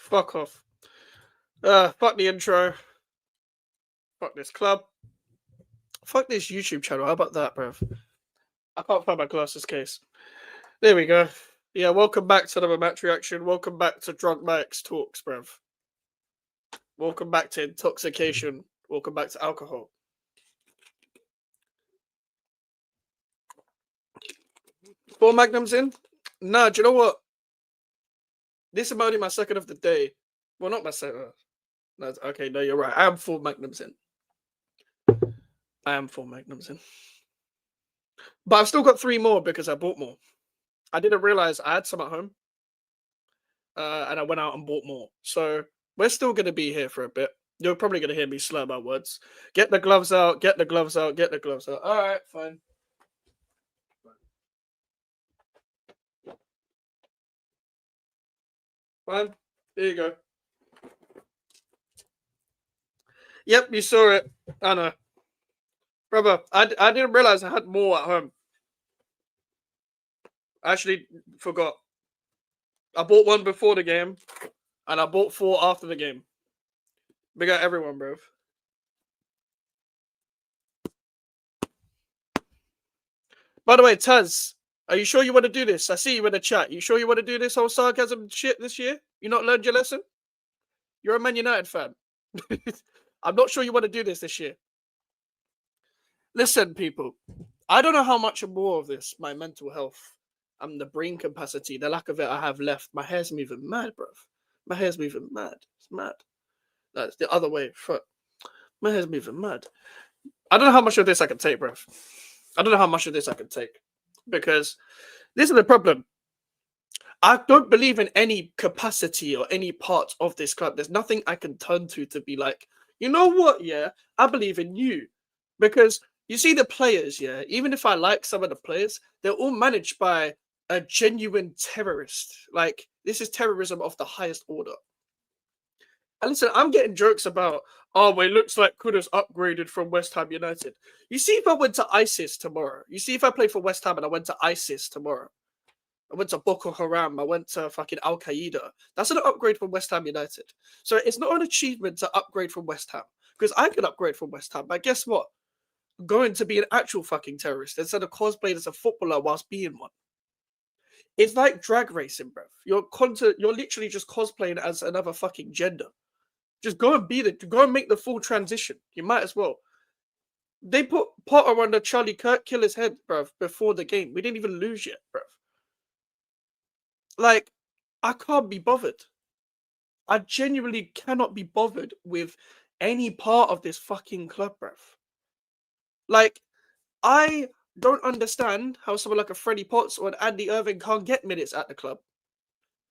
Fuck off. Fuck the intro. Fuck this club. Fuck this YouTube channel. How about that, bruv? I can't find my glasses case. There we go. Yeah, welcome back to another match reaction. Welcome back to Drunk Mike's Talks, bruv. Welcome back to intoxication. Welcome back to alcohol. Four magnums in? Nah, do you know what? This is only my second of the day. Well, not my second. No, okay, no, you're right. I am 4 magnums in. But I've still got 3 more because I bought more. I didn't realize I had some at home. And I went out and bought more. So we're still going to be here for a bit. You're probably going to hear me slur my words. Get the gloves out, get the gloves out, get the gloves out. All right, fine. Fine. There you go. Yep, you saw it. I know. Brother, I didn't realize I had more at home. I actually forgot. I bought 1 before the game, and I bought 4 after the game. Big up everyone, bro. By the way, Taz, are you sure you want to do this? I see you in the chat. You sure you want to do this whole sarcasm shit this year? You not learned your lesson? You're a Man United fan. I'm not sure you want to do this year. Listen, people. I don't know how much more of this, my mental health, and the brain capacity, the lack of it I have left. My hair's moving mad, bro. My hair's moving mad. It's mad. That's the other way. Fuck. My hair's moving mad. I don't know how much of this I can take, bro. I don't know how much of this I can take. Because this is the problem. I don't believe in any capacity or any part of this club. There's nothing I can turn to be like, you know what, yeah, I believe in you. Because you see the players, yeah, even if I like some of the players, they're all managed by a genuine terrorist. Like, this is terrorism of the highest order. And listen, I'm getting jokes about, oh, well, it looks like Kudus upgraded from West Ham United. You see, if I went to ISIS tomorrow, you see, if I played for West Ham and I went to ISIS tomorrow, I went to Boko Haram, I went to fucking Al Qaeda, that's an upgrade from West Ham United. So it's not an achievement to upgrade from West Ham, because I could upgrade from West Ham, but guess what? I'm going to be an actual fucking terrorist instead of cosplaying as a footballer whilst being one. It's like drag racing, bruv. You're literally just cosplaying as another fucking gender. Just go and make the full transition. You might as well. They put Potter on the Charlie Kirk killer's head, bruv, before the game. We didn't even lose yet, bruv. Like, I can't be bothered. I genuinely cannot be bothered with any part of this fucking club, bruv. Like, I don't understand how someone like a Freddie Potts or an Andy Irving can't get minutes at the club.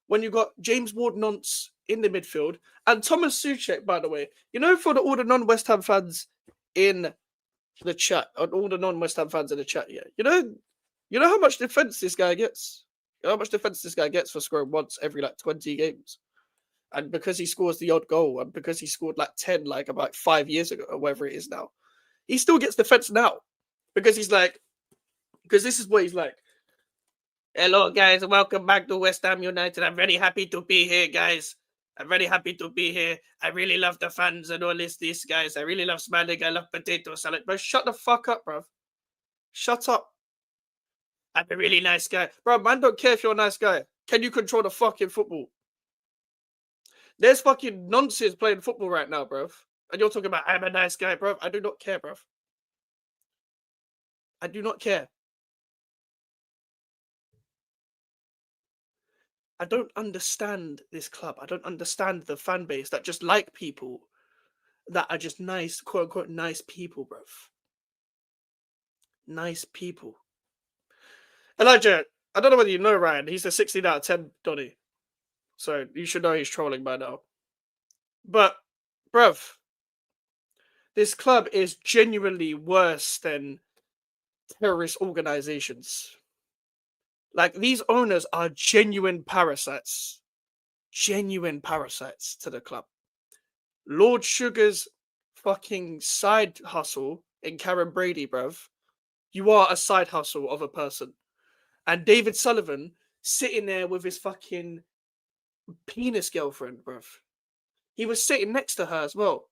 When you got James Ward-Nonce in the midfield, and Thomas Souček, by the way, you know, for all the non-West Ham fans in the chat, all the non-West Ham fans in the chat, yeah, you know how much defense this guy gets? You know how much defense this guy gets for scoring once every like 20 games? And because he scores the odd goal, and because he scored like 10 like about 5 years ago, or whatever it is now, he still gets defense now. Because this is what he's like. Hello, guys. Welcome back to West Ham United. I'm very happy to be here, guys. I'm very happy to be here. I really love the fans and all this, guys. I really love smiling. I love potato salad. Bro, shut the fuck up, bro. Shut up. I'm a really nice guy. Bro, man, don't care if you're a nice guy. Can you control the fucking football? There's fucking nonsense playing football right now, bro. And you're talking about, I'm a nice guy, bro. I do not care, bro. I do not care. I don't understand this club. I don't understand the fan base that just like people that are just nice, quote unquote, nice people, bruv. Nice people. Elijah, I don't know whether you know Ryan. He's a 16 out of 10, Donny. So you should know he's trolling by now. But, bruv, this club is genuinely worse than terrorist organizations. Like, these owners are genuine parasites. Genuine parasites to the club. Lord Sugar's fucking side hustle in Karen Brady, bruv. You are a side hustle of a person. And David Sullivan sitting there with his fucking penis girlfriend, bruv. He was sitting next to her as well.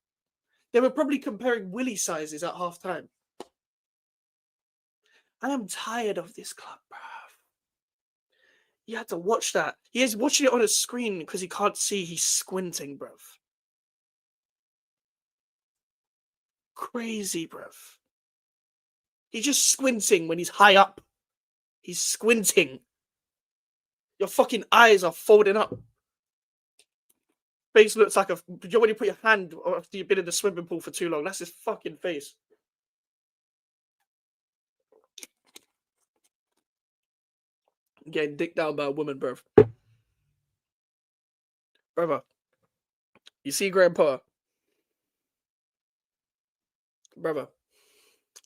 They were probably comparing willy sizes at half time. I am tired of this club, bruv. You had to watch that. He is watching it on a screen because he can't see. He's squinting, bruv. Crazy, bruv. He's just squinting when he's high up. He's squinting. Your fucking eyes are folding up. Face looks like a... You know when you put your hand after you've been in the swimming pool for too long? That's his fucking face. Getting dicked down by a woman, bruv. Brother, you see Grandpa? Brother,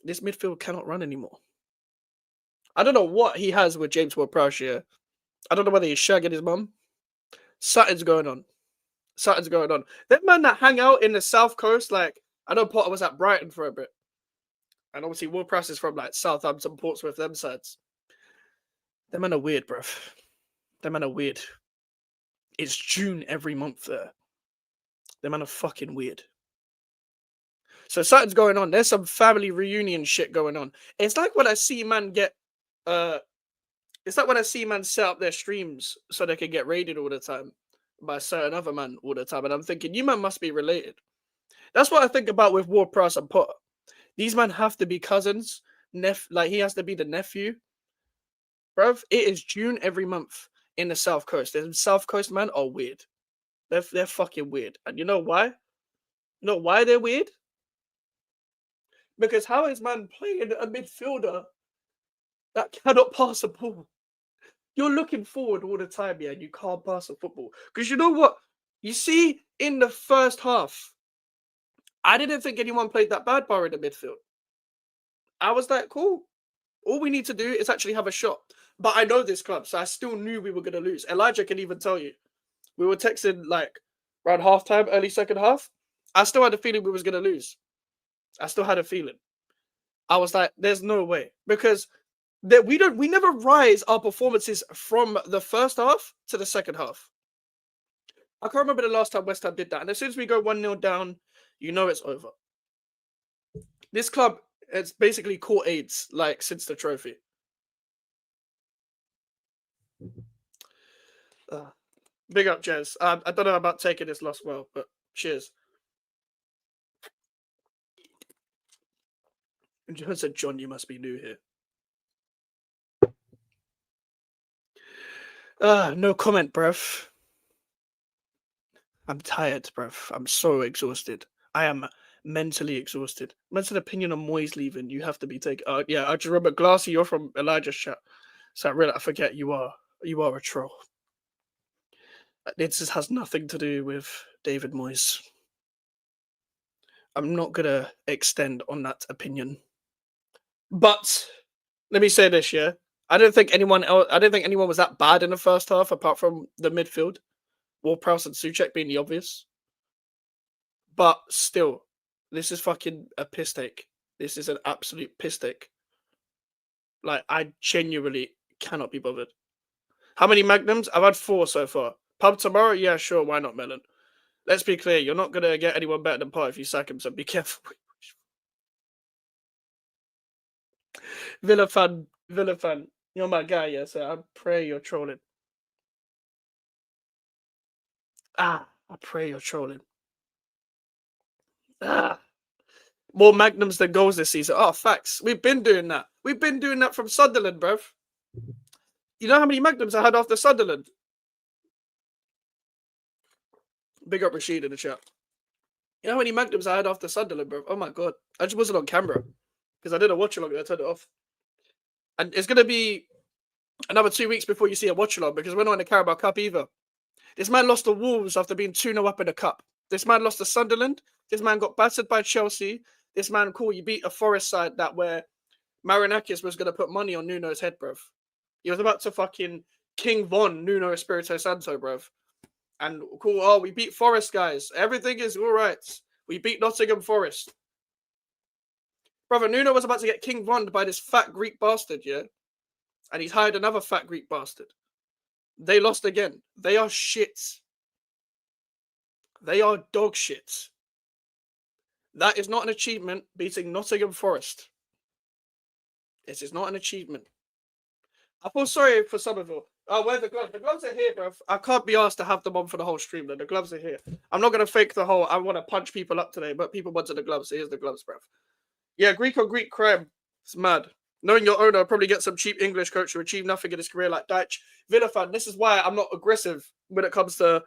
this midfield cannot run anymore. I don't know what he has with James Ward-Prowse here. I don't know whether he's shagging his mum. Something's going on. Something's going on. Them man that hang out in the South Coast, like, I know Potter was at Brighton for a bit. And obviously Ward-Prowse is from, like, Southampton, Portsmouth, them sides. Them men are weird, bruv. Them men are weird. It's June every month there. Them men are fucking weird. So something's going on. There's some family reunion shit going on. It's like when I see man get... It's like when I see man set up their streams so they can get raided all the time by a certain other man all the time. And I'm thinking, you man must be related. That's what I think about with Ward-Prowse and Potter. These men have to be cousins. Like, he has to be the nephew. Bruv, it is June every month in the South Coast. The South Coast man are weird. They're fucking weird. And you know why? You know why they're weird? Because how is man playing a midfielder that cannot pass a ball? You're looking forward all the time, yeah, and you can't pass a football. Because you know what? You see, in the first half, I didn't think anyone played that bad bar in the midfield. I was like, cool. All we need to do is actually have a shot. But I know this club, so I still knew we were going to lose. Elijah can even tell you. We were texting, like, around half-time, early second half. I still had a feeling we was going to lose. I still had a feeling. I was like, there's no way. Because... we never rise our performances from the first half to the second half. I can't remember the last time West Ham did that. And as soon as we go 1-0 down, you know it's over. This club has basically caught AIDS, like, since the trophy. Big up, Jez. I don't know about taking this loss well, but cheers. And John said, John, you must be new here. No comment, bruv. I'm tired, bruv. I'm so exhausted. I am mentally exhausted. Men's an opinion on Moyes leaving. You have to be taken. Yeah, I just remember Glassy. You're from Elijah's chat, so I forget you are a troll. It just has nothing to do with David Moyes. I'm not gonna extend on that opinion, but let me say this: yeah, I don't think anyone was that bad in the first half, apart from the midfield. Ward-Prowse and Souček being the obvious. But still, this is fucking a piss take. This is an absolute piss take. Like, I genuinely cannot be bothered. How many Magnums? I've had 4 so far. Pub tomorrow? Yeah, sure. Why not, Melon? Let's be clear. You're not going to get anyone better than Pot if you sack him, so be careful. Villa fan. You're my guy, yeah, so I pray you're trolling. I pray you're trolling. More Magnums than goals this season. Oh, facts. We've been doing that. We've been doing that from Sunderland, bruv. You know how many Magnums I had after Sunderland? Big up Rashid in the chat. You know how many Magnums I had after Sunderland, bruv? Oh my god. I just wasn't on camera. Because I did a watch-along and I turned it off. And it's going to be another 2 weeks before you see a watch-along because we're not in the Carabao Cup either. This man lost to Wolves after being 2-0 up in the Cup. This man lost to Sunderland. This man got battered by Chelsea. This man, cool, you beat a Forest side that where Marinakis was going to put money on Nuno's head, bruv. He was about to fucking King Von Nuno Espirito Santo, bruv. And cool, oh, we beat Forest, guys. Everything is all right. We beat Nottingham Forest. Brother, Nuno was about to get King Von by this fat Greek bastard, yeah? And he's hired another fat Greek bastard. They lost again. They are shit. They are dog shit. That is not an achievement, beating Nottingham Forest. This is not an achievement. I feel sorry for Somerville. Oh, where the gloves? The gloves are here, bro. I can't be asked to have them on for the whole stream, though. The gloves are here. I'm not going to fake the whole, I want to punch people up today, but people wanted the gloves, so here's the gloves, bro. Yeah, Greek on Greek crime. It's mad. Knowing your owner probably get some cheap English coach who achieved nothing in his career like Dyche. Villa fan, this is why I'm not aggressive when it comes to.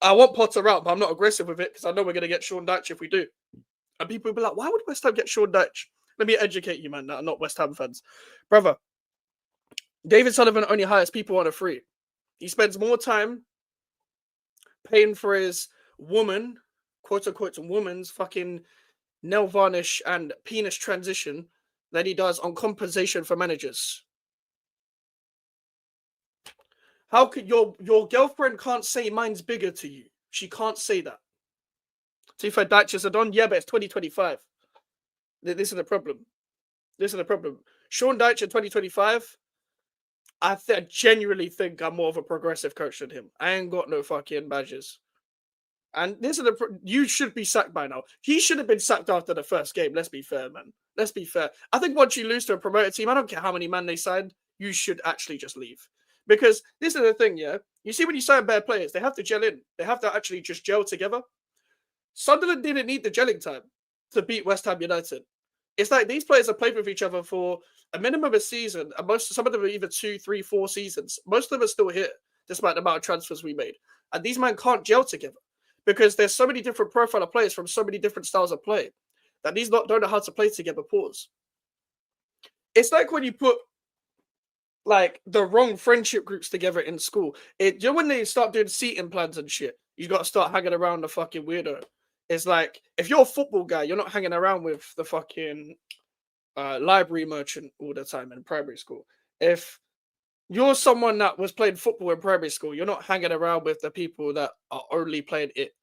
I want Potter out, but I'm not aggressive with it because I know we're going to get Sean Dyche if we do. And people will be like, why would West Ham get Sean Dyche? Let me educate you, man. Not West Ham fans. Brother, David Sullivan only hires people on a free. He spends more time paying for his woman, quote unquote, woman's fucking nail varnish and penis transition than he does on compensation for managers. How could your girlfriend can't say mine's bigger to you? She can't say that. To be fair, Dyche is a don. Yeah, but it's 2025. This is the problem. This is the problem. Sean Dyche in 2025, I genuinely think I'm more of a progressive coach than him. I ain't got no fucking badges. And this is you should be sacked by now. He should have been sacked after the first game. Let's be fair, man. Let's be fair. I think once you lose to a promoted team, I don't care how many men they signed, you should actually just leave. Because this is the thing, yeah. You see, when you sign bad players, they have to gel in. They have to actually just gel together. Sunderland didn't need the gelling time to beat West Ham United. It's like these players have played with each other for a minimum of a season, and some of them are either 2, 3, 4 seasons. Most of them are still here, despite the amount of transfers we made. And these men can't gel together because there's so many different profile of players from so many different styles of play that these don't know how to play together. Pause. It's like when you put like the wrong friendship groups together in school. You know when they start doing seating plans and shit, you got to start hanging around the fucking weirdo. It's like if you're a football guy, you're not hanging around with the fucking library merchant all the time in primary school. If you're someone that was playing football in primary school, you're not hanging around with the people that are only playing it.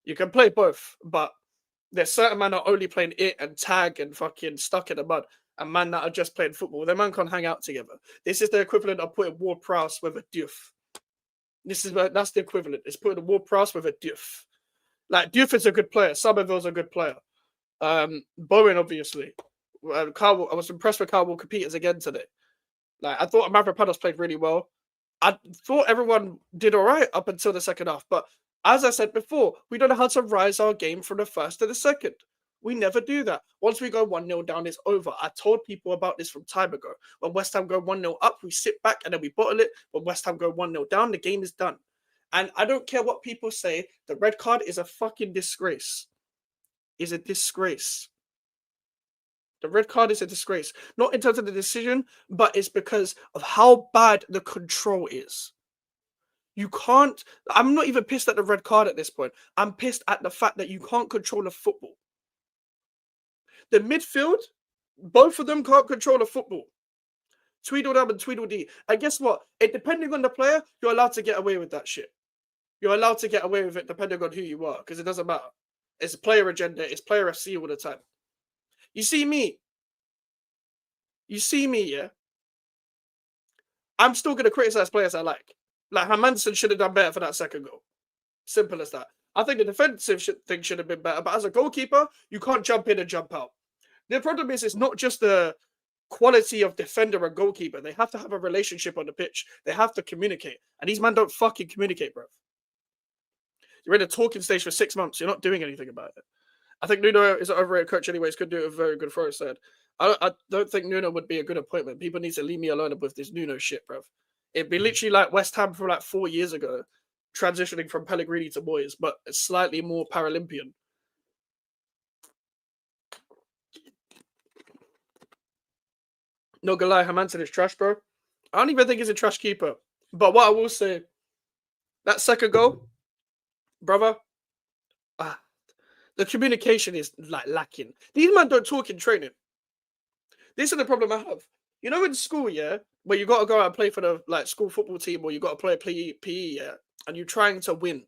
You can play both, but there's certain men that are only playing it and tag and fucking stuck in the mud, and man that are just playing football. Them man can't hang out together. This is the equivalent of putting Ward Prowse with a Diouf. That's the equivalent. It's putting Ward Prowse with a Diouf. Like Diouf is a good player. Somerville's a good player. Bowen obviously. I was impressed with Kyle Walker Peters again today. Like I thought Mavropanos played really well. I thought everyone did all right up until the second half, but as I said before, we don't know how to rise our game from the first to the second. We never do that. Once we go 1-0 down, it's over. I told people about this from time ago. When West Ham go 1-0 up, we sit back and then we bottle it. When West Ham go 1-0 down, the game is done. And I don't care what people say, the red card is a fucking disgrace. Is a disgrace. The red card is a disgrace. Not in terms of the decision, but it's because of how bad the control is. You can't. I'm not even pissed at the red card at this point. I'm pissed at the fact that you can't control the football. The midfield, both of them can't control the football. Tweedledum and Tweedledee. And guess what? Depending on the player, you're allowed to get away with that shit. You're allowed to get away with it depending on who you are, because it doesn't matter. It's a player agenda. It's player FC all the time. You see me, yeah? I'm still going to criticize players I like. Like, Hermansen should have done better for that second goal. Simple as that. I think the defensive thing should have been better, but as a goalkeeper, you can't jump in and jump out. The problem is it's not just the quality of defender and goalkeeper. They have to have a relationship on the pitch. They have to communicate. And these men don't fucking communicate, bro. You're in a talking stage for 6 months. You're not doing anything about it. I think Nuno is an overrated coach anyways. Could do a very good Forest side. I don't think Nuno would be a good appointment. People need to leave me alone with this Nuno shit, bro. It'd be literally like West Ham from like 4 years ago, transitioning from Pellegrini to Moyes, but slightly more Paralympian. No gonna lie, Hermansen is trash, bro. I don't even think he's a trash keeper. But what I will say, that second goal, brother, the communication is like lacking. These men don't talk in training. This is the problem I have. You know, in school, yeah, where you got to go out and play for the like school football team, or you got to play PE, yeah, and you're trying to win.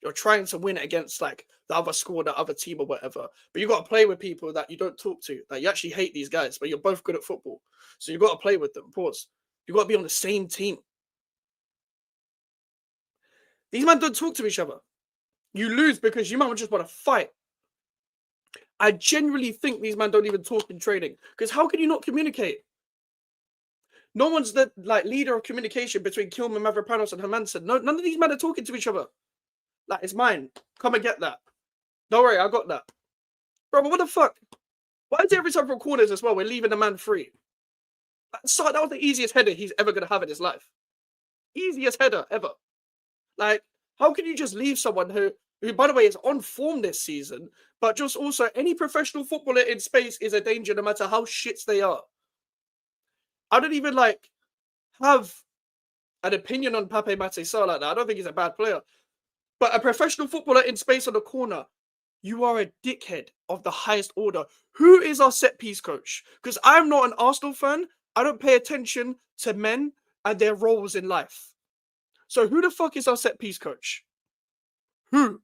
You're trying to win against like the other school, the other team, or whatever. But you got to play with people that you don't talk to. That you actually hate these guys, but you're both good at football. So you got to play with them. Pause. You got to be on the same team. These men don't talk to each other. You lose because you might just want to fight. I genuinely think these men don't even talk in training. Because how can you not communicate? No one's the leader of communication between Kilman, Mavropanos, and Hermansen. No, none of these men are talking to each other. Like, it's mine. Come and get that. Don't worry, I got that. Bro, but what the fuck? Why is it every time from corners as well, we're leaving the man free? So that was the easiest header he's ever going to have in his life. Easiest header ever. Like, how can you just leave someone who, by the way, is on form this season, but just also any professional footballer in space is a danger no matter how shits they are? I don't even, have an opinion on Pape Maté Sarr like that. I don't think he's a bad player. But a professional footballer in space on the corner, you are a dickhead of the highest order. Who is our set-piece coach? Because I'm not an Arsenal fan. I don't pay attention to men and their roles in life. So who the fuck is our set-piece coach? Who?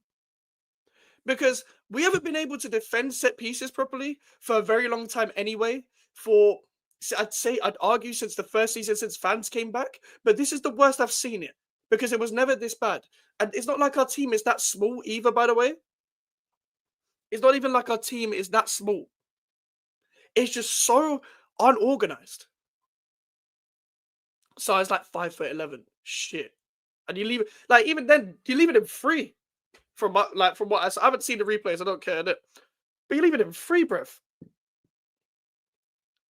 Because we haven't been able to defend set pieces properly for a very long time anyway. I'd argue since the first season, since fans came back. But this is the worst I've seen it. Because it was never this bad. And it's not like our team is that small either, by the way. It's not even like our team is that small. It's just so unorganized. So it's like 5'11". Shit. And you leave it, even then, you're leaving him free. From what I haven't seen the replays, I don't care. But you're leaving him free, bruv.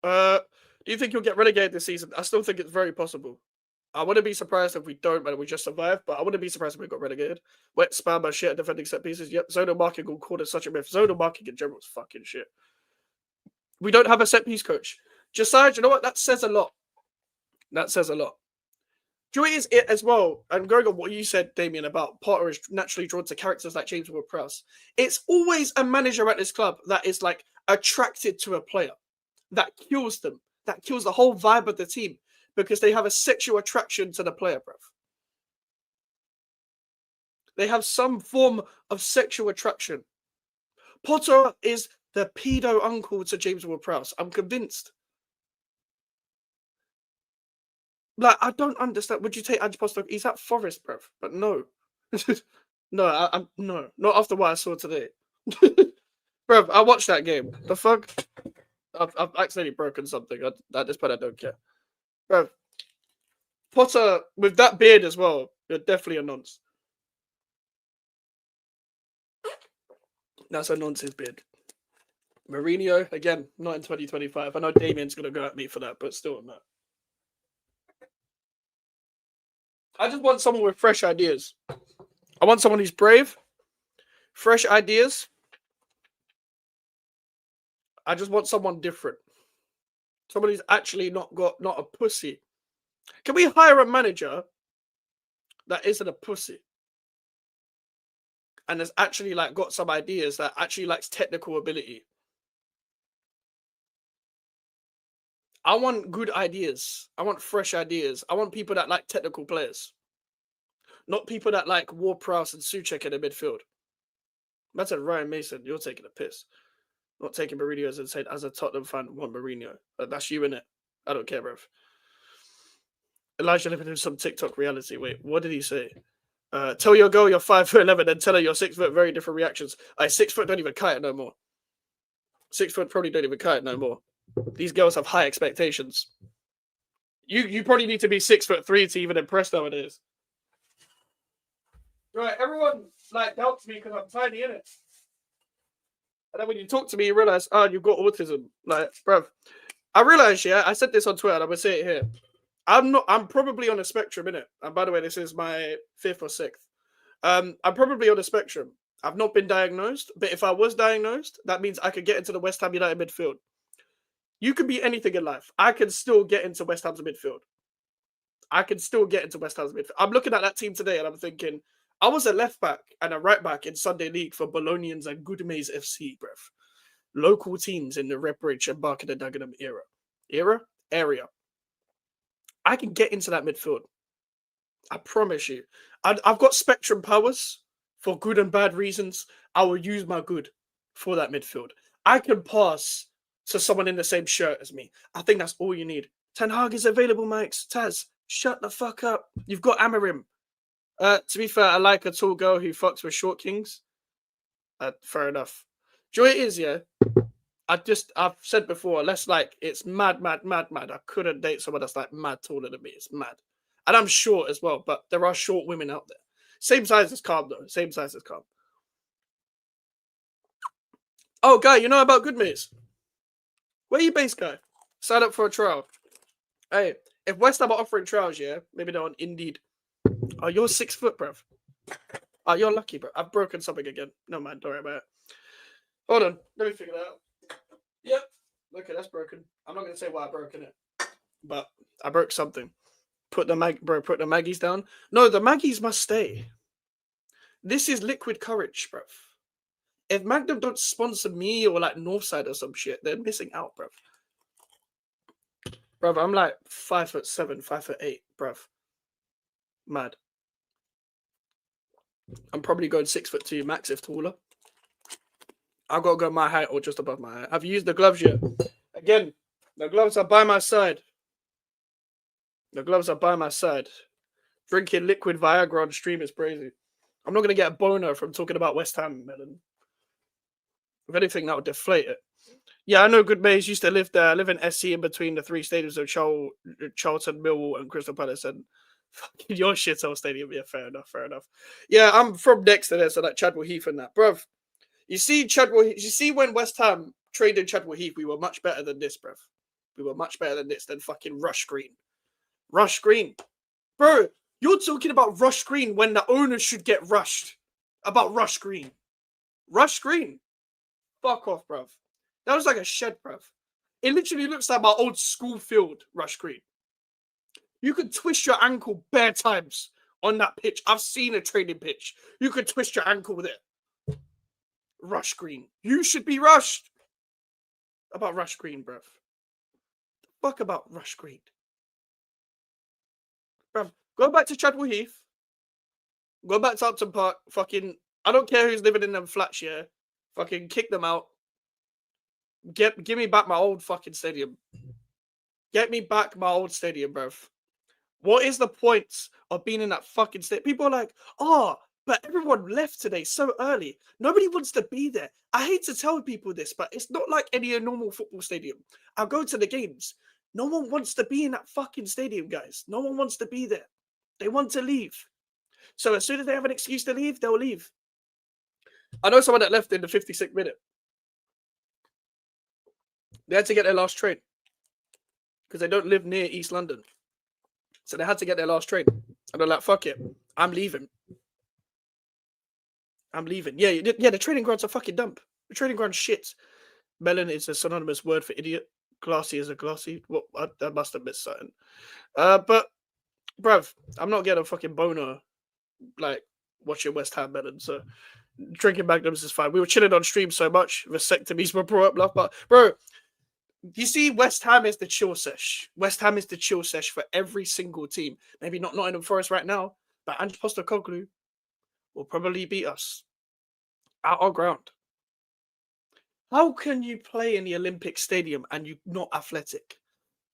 Do you think you'll get relegated this season? I still think it's very possible. I wouldn't be surprised if we don't, man. We just survive, but I wouldn't be surprised if we got relegated. Wet spam our shit at defending set pieces. Yep, zonal marking will call it such a myth. Zonal marking in general is fucking shit. We don't have a set piece coach. Josiah, you know what? That says a lot. That says a lot. Do you know what is it as well? And going on what you said, Damien, about Potter is naturally drawn to characters like James Ward-Prowse. It's always a manager at this club that is attracted to a player. That kills them. That kills the whole vibe of the team. Because they have a sexual attraction to the player, bruv. They have some form of sexual attraction. Potter is the pedo uncle to James Ward-Prowse. I'm convinced. I don't understand. Would you take Ange Postecoglou? He's at Forest, bruv. But no. No, no. Not after what I saw today. Bruv, I watched that game. The fuck? I've accidentally broken something. At this point, I don't care. Bruv, Potter, with that beard as well, you're definitely a nonce. That's a nonsense beard. Mourinho, again, not in 2025. I know Damien's going to go at me for that, but still not. I just want someone with fresh ideas. I want someone who's brave, fresh ideas. I just want someone different. Someone who's actually not a pussy. Can we hire a manager that isn't a pussy? And has actually got some ideas, that actually likes technical ability. I want good ideas. I want fresh ideas. I want people that like technical players. Not people that like Ward-Prowse and Souček in the midfield. That's a Ryan Mason. You're taking a piss. Not taking Mourinho as insane. As a Tottenham fan, want Mourinho. That's you, innit? I don't care, bruv. Elijah living in some TikTok reality. Wait, what did he say? Tell your girl you're 5'11" and tell her you're 6 foot. Very different reactions. 6 foot don't even kite it no more. 6 foot probably don't even kite it no more. These girls have high expectations. You probably need to be 6'3" to even impress nowadays. Right, everyone doubts me because I'm tiny, innit? And then when you talk to me, you realize, you've got autism. Bruv. I realize, yeah, I said this on Twitter, and I'm gonna say it here. I'm probably on a spectrum, innit? And by the way, this is my 5th or 6th. I'm probably on a spectrum. I've not been diagnosed, but if I was diagnosed, that means I could get into the West Ham United midfield. You can be anything in life. I can still get into West Ham's midfield. I'm looking at that team today and I'm thinking, I was a left back and a right back in Sunday League for Bolognians and Goodmays FC, bruv. Local teams in the Redbridge and Barking and Dagenham area. I can get into that midfield. I promise you. I've got spectrum powers for good and bad reasons. I will use my good for that midfield. I can pass to someone in the same shirt as me. I think that's all you need. Ten Hag is available, Mike. Taz, shut the fuck up. You've got Amarim. To be fair, I like a tall girl who fucks with short kings. Fair enough. Do you know what it is, yeah? I've said before, unless like it's mad. I couldn't date someone that's like mad taller than me. It's mad. And I'm short as well, but there are short women out there. Same size as Calm though. Same size as Calm. Oh, guy, you know about Good Mates? Where you based, guy? Sign up for a trial. Hey, if West Ham are offering trials, yeah, maybe they're on Indeed. Oh, you're 6 foot, bruv. Oh, you're lucky, bro. I've broken something again. No, man, don't worry about it. Hold on. Let me figure that out. Yep. Okay, that's broken. I'm not going to say why I broken it, but I broke something. Put the Maggies down. No, the Maggies must stay. This is liquid courage, bruv. If Magnum don't sponsor me or like Northside or some shit, they're missing out, bruv. Bruv, I'm like 5'7", 5'8", bruv. Mad. I'm probably going 6'2" max if taller. I've got to go my height or just above my height. I've used the gloves yet. Again, the gloves are by my side. The gloves are by my side. Drinking liquid Viagra on stream is crazy. I'm not going to get a boner from talking about West Ham, Melon. If anything, that would deflate it. Yeah, I know Good Mays used to live there. I live in SC in between the 3 stadiums of Charlton, Millwall, and Crystal Palace. And fucking your shithole stadium. Yeah, fair enough. Yeah, I'm from next to there, so like Chadwell Heath and that. Bruv, you see when West Ham traded Chadwell Heath, we were much better than this, bruv. We were much better than this, than fucking Rush Green. Rush Green. Bro, you're talking about Rush Green when the owner should get rushed. About Rush Green. Rush Green. Fuck off, bruv. That was like a shed, bruv. It literally looks like my old school field, Rush Green. You could twist your ankle bare times on that pitch. I've seen a training pitch. You could twist your ankle there. Rush Green. You should be rushed. About Rush Green, bruv. Fuck about Rush Green. Bruv, go back to Chadwell Heath. Go back to Upton Park. Fucking, I don't care who's living in them flats here. Fucking kick them out. Give me back my old fucking stadium. Get me back my old stadium, bruv. What is the point of being in that fucking stadium? People are like, oh, but everyone left today so early. Nobody wants to be there. I hate to tell people this, but it's not like any normal football stadium. I'll go to the games. No one wants to be in that fucking stadium, guys. No one wants to be there. They want to leave. So as soon as they have an excuse to leave, they'll leave. I know someone that left in the 56th minute. They had to get their last train because they don't live near East London. So they had to get their last train. And they're like, fuck it. I'm leaving. Yeah, the training ground's a fucking dump. The training ground's shit. Melon is a synonymous word for idiot. Glassy is a glassy. Well, I must have missed something. But, bruv, I'm not getting a fucking boner, like, watching West Ham, Melon. So, drinking Magnums is fine. We were chilling on stream so much. Vasectomies were brought up, love. But, bro, you see, West Ham is the chill sesh. West Ham is the chill sesh for every single team. Maybe not Nottingham Forest right now, but Ange Postecoglou will probably beat us at our ground. How can you play in the Olympic Stadium and you're not athletic?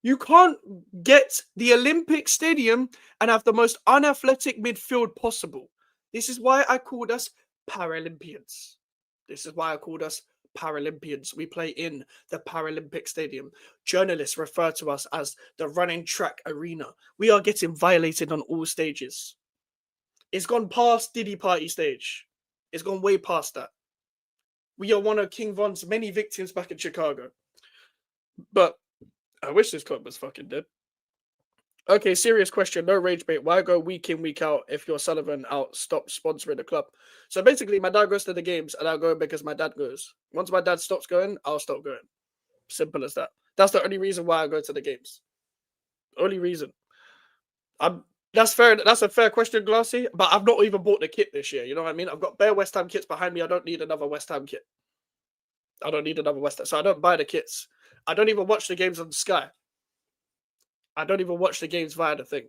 You can't get the Olympic Stadium and have the most unathletic midfield possible. This is why I called us Paralympians. We play in the Paralympic Stadium. Journalists refer to us as the running track arena. We are getting violated on all stages. It's gone past Diddy Party stage. It's gone way past that. We are one of King Von's many victims back in Chicago. But I wish this club was fucking dead. Okay, serious question. No rage bait. Why go week in, week out if you're Sullivan out? Stop sponsoring the club. So basically, my dad goes to the games and I'll go because my dad goes. Once my dad stops going, I'll stop going. Simple as that. That's the only reason why I go to the games. Only reason. That's fair. That's a fair question, Glassy. But I've not even bought the kit this year. You know what I mean? I've got bare West Ham kits behind me. I don't need another West Ham kit. So I don't buy the kits. I don't even watch the games on Sky. I don't even watch the games via the thing.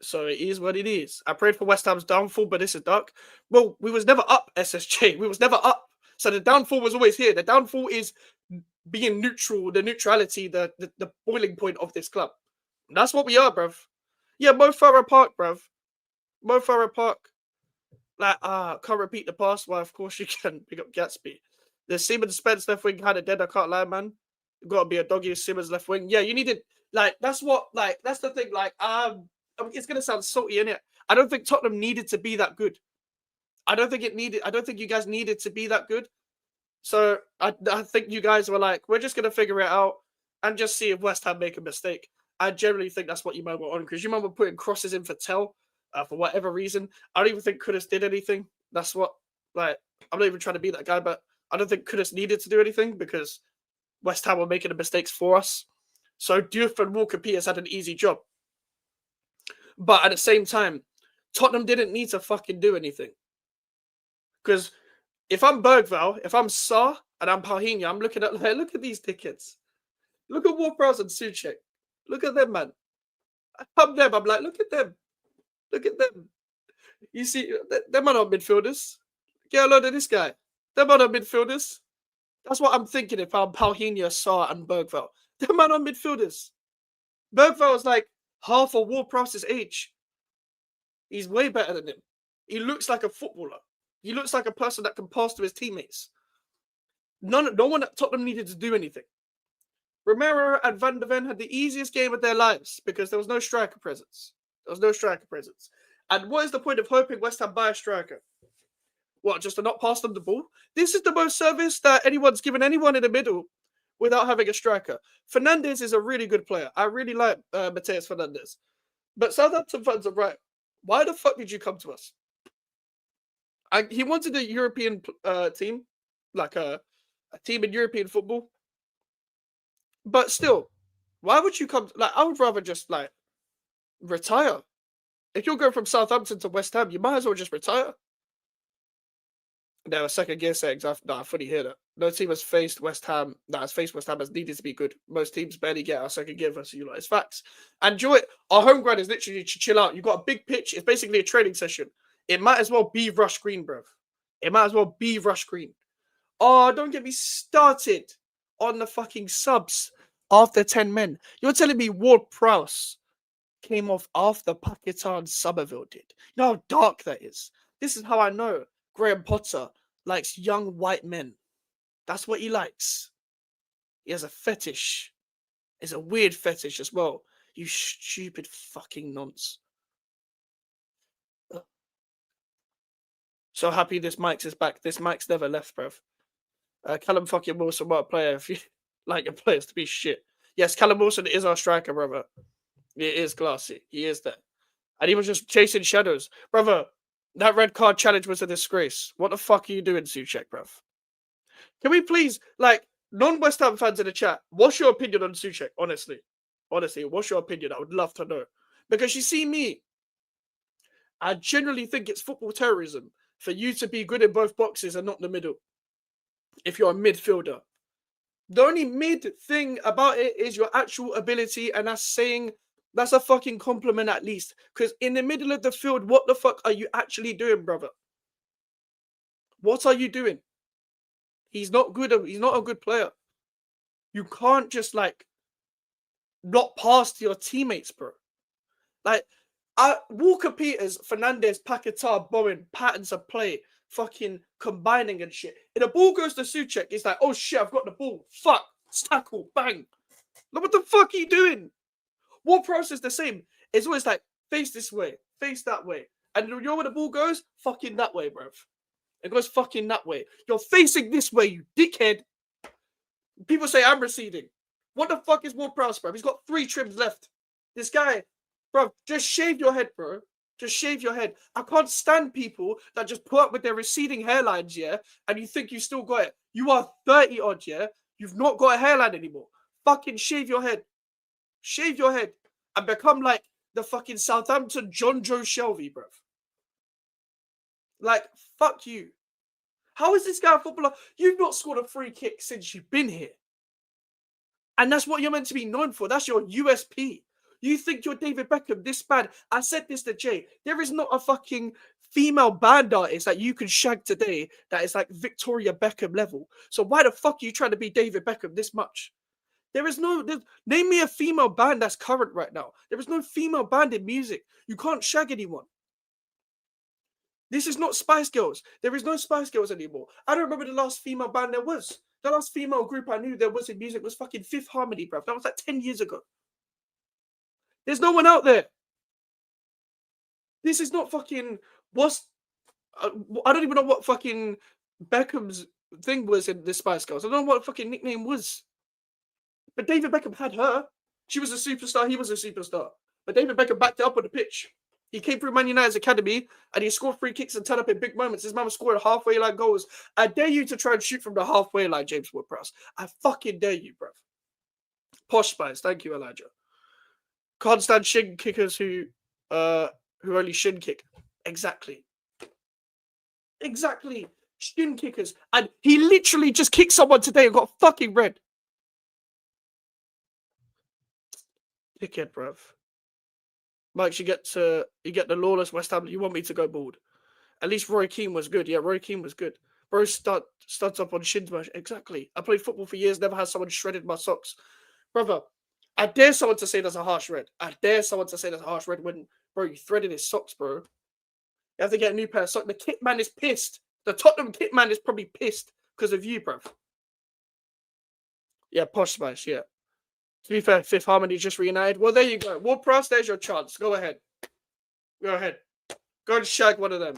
So it is what it is. I prayed for West Ham's downfall, but this is dark. Well, we was never up, SSJ. We was never up. So the downfall was always here. The downfall is being neutral, the neutrality, the boiling point of this club. That's what we are, bruv. Yeah, Mo Farah Park, bruv. Mo Farah Park. Like, can't repeat the past. Why, of course you can. Pick up Gatsby. The Simmons Spence left wing kind of dead. I can't lie, man. Got to be a doggy Simmons left wing. Yeah, you needed, like, that's the thing. Like, it's gonna sound salty, innit? I don't think Tottenham needed to be that good. I don't think you guys needed to be that good. So I think you guys were like, we're just gonna figure it out and just see if West Ham make a mistake. I generally think that's what you might were on, because you might were putting crosses in for Tell for whatever reason. I don't even think Kudus did anything. That's what, like, I'm not even trying to be that guy, but I don't think Kudus needed to do anything because West Ham were making the mistakes for us. So Diouf and Walker Peters had an easy job. But at the same time, Tottenham didn't need to fucking do anything. Because if I'm Bergvall, if I'm Sarr, and I'm Paulinho, I'm looking at, like, look at these dickheads. Look at Ward-Prowse and Souček. Look at them, man. I'm them. I'm like, look at them. Look at them. You see, them are not midfielders. Get a load of this guy. Them are not midfielders. That's what I'm thinking if I'm Paulinho, Sarr, and Bergvall. Them are not midfielders. Bergvall is like half of Ward-Prowse's age. He's way better than him. He looks like a footballer. He looks like a person that can pass to his teammates. No one at Tottenham needed to do anything. Romero and Van de Ven had the easiest game of their lives because there was no striker presence. And what is the point of hoping West Ham buy a striker? What, just to not pass them the ball? This is the most service that anyone's given anyone in the middle without having a striker. Fernandes is a really good player. I really like Mateus Fernandes. But Southampton fans are right. Why the fuck did you come to us? He wanted a European team, like a team in European football. But still, why would you come? Like, I would rather just, like, retire. If you're going from Southampton to West Ham, you might as well just retire. No, a second gear settings. I fully hear that. No team has faced West Ham has needed to be good. Most teams barely get our second gear versus you lot. It's facts. And enjoy it. Our home ground is literally to chill out. You've got a big pitch. It's basically a training session. It might as well be Rush Green, bruv. It might as well be Rush Green. Oh, don't get me started on the fucking subs after 10 men. You're telling me Ward-Prowse came off after Paquetá Somerville did? You know how dark that is? This is how I know Graham Potter likes young white men. That's what he likes. He has a fetish. It's a weird fetish as well. You stupid fucking nonce. So happy this Mike's is back. This Mike's never left, bruv. Callum fucking Wilson, what a player. If you like your players to be shit. Yes, Callum Wilson is our striker, brother. He is classy. He is there. And he was just chasing shadows. Brother, that red card challenge was a disgrace. What the fuck are you doing, Souček, bruv? Can we please, like, non-West Ham fans in the chat, what's your opinion on Souček, honestly? Honestly, what's your opinion? I would love to know. Because you see me, I generally think it's football terrorism for you to be good in both boxes and not in the middle. If you're a midfielder. The only mid thing about it is your actual ability, and that's a fucking compliment at least. Because in the middle of the field, what the fuck are you actually doing, brother? What are you doing? He's not good. He's not a good player. You can't just, like, not pass to your teammates, bro. Like, Walker Peters, Fernandes, Paquetá, Bowen, patterns of play, fucking combining and shit. If the ball goes to Souček, it's like, oh shit, I've got the ball. Fuck. Tackle. Bang. Like, what the fuck are you doing? Ward-Prowse is the same. It's always like, face this way, face that way. And you know where the ball goes? Fucking that way, bruv. It goes fucking that way. You're facing this way, you dickhead. People say I'm receding. What the fuck is Ward-Prowse, bruv? He's got 3 trims left. This guy, bruv, just shave your head, bro. Just shave your head. I can't stand people that just put up with their receding hairlines, yeah, and you think you still got it. You are 30 odd, yeah? You've not got a hairline anymore. Fucking shave your head. Shave your head and become like the fucking Southampton John Joe Shelby, bruv. Like, fuck you. How is this guy a footballer? You've not scored a free kick since you've been here. And that's what you're meant to be known for. That's your USP. You think you're David Beckham this bad? I said this to Jay. There is not a fucking female band artist that you can shag today that is like Victoria Beckham level. So why the fuck are you trying to be David Beckham this much? There is no... Name me a female band that's current right now. There is no female band in music. You can't shag anyone. This is not Spice Girls. There is no Spice Girls anymore. I don't remember the last female band there was. The last female group I knew there was in music was fucking Fifth Harmony, bruv. That was like 10 years ago. There's no one out there. This is not fucking... I don't even know what fucking Beckham's thing was in the Spice Girls. I don't know what fucking nickname was. But David Beckham had her. She was a superstar. He was a superstar. But David Beckham backed it up on the pitch. He came through Man United's academy and he scored free kicks and turned up in big moments. His man was scoring halfway line goals. I dare you to try and shoot from the halfway line, James Ward-Prowse. I fucking dare you, bruv. Posh Spice. Thank you, Elijah. Can't stand shin kickers who only shin kick. Exactly. Exactly. Shin kickers. And he literally just kicked someone today and got fucking red. Dickhead, bruv. Mike, you get the lawless West Ham. You want me to go bald? At least Roy Keane was good. Yeah, Roy Keane was good. Bro studs up on shin smash. Exactly. I played football for years. Never had someone shredded my socks. Brother, I dare someone to say that's a harsh red. I dare someone to say that's a harsh red when, bro, you threaded his socks, bro. You have to get a new pair of socks. The kit man is pissed. The Tottenham kit man is probably pissed because of you, bruv. Yeah, Posh Spice, yeah. To be fair, Fifth Harmony just reunited. Well, there you go. Ward-Prowse, there's your chance. Go ahead. Go ahead. Go and shag one of them.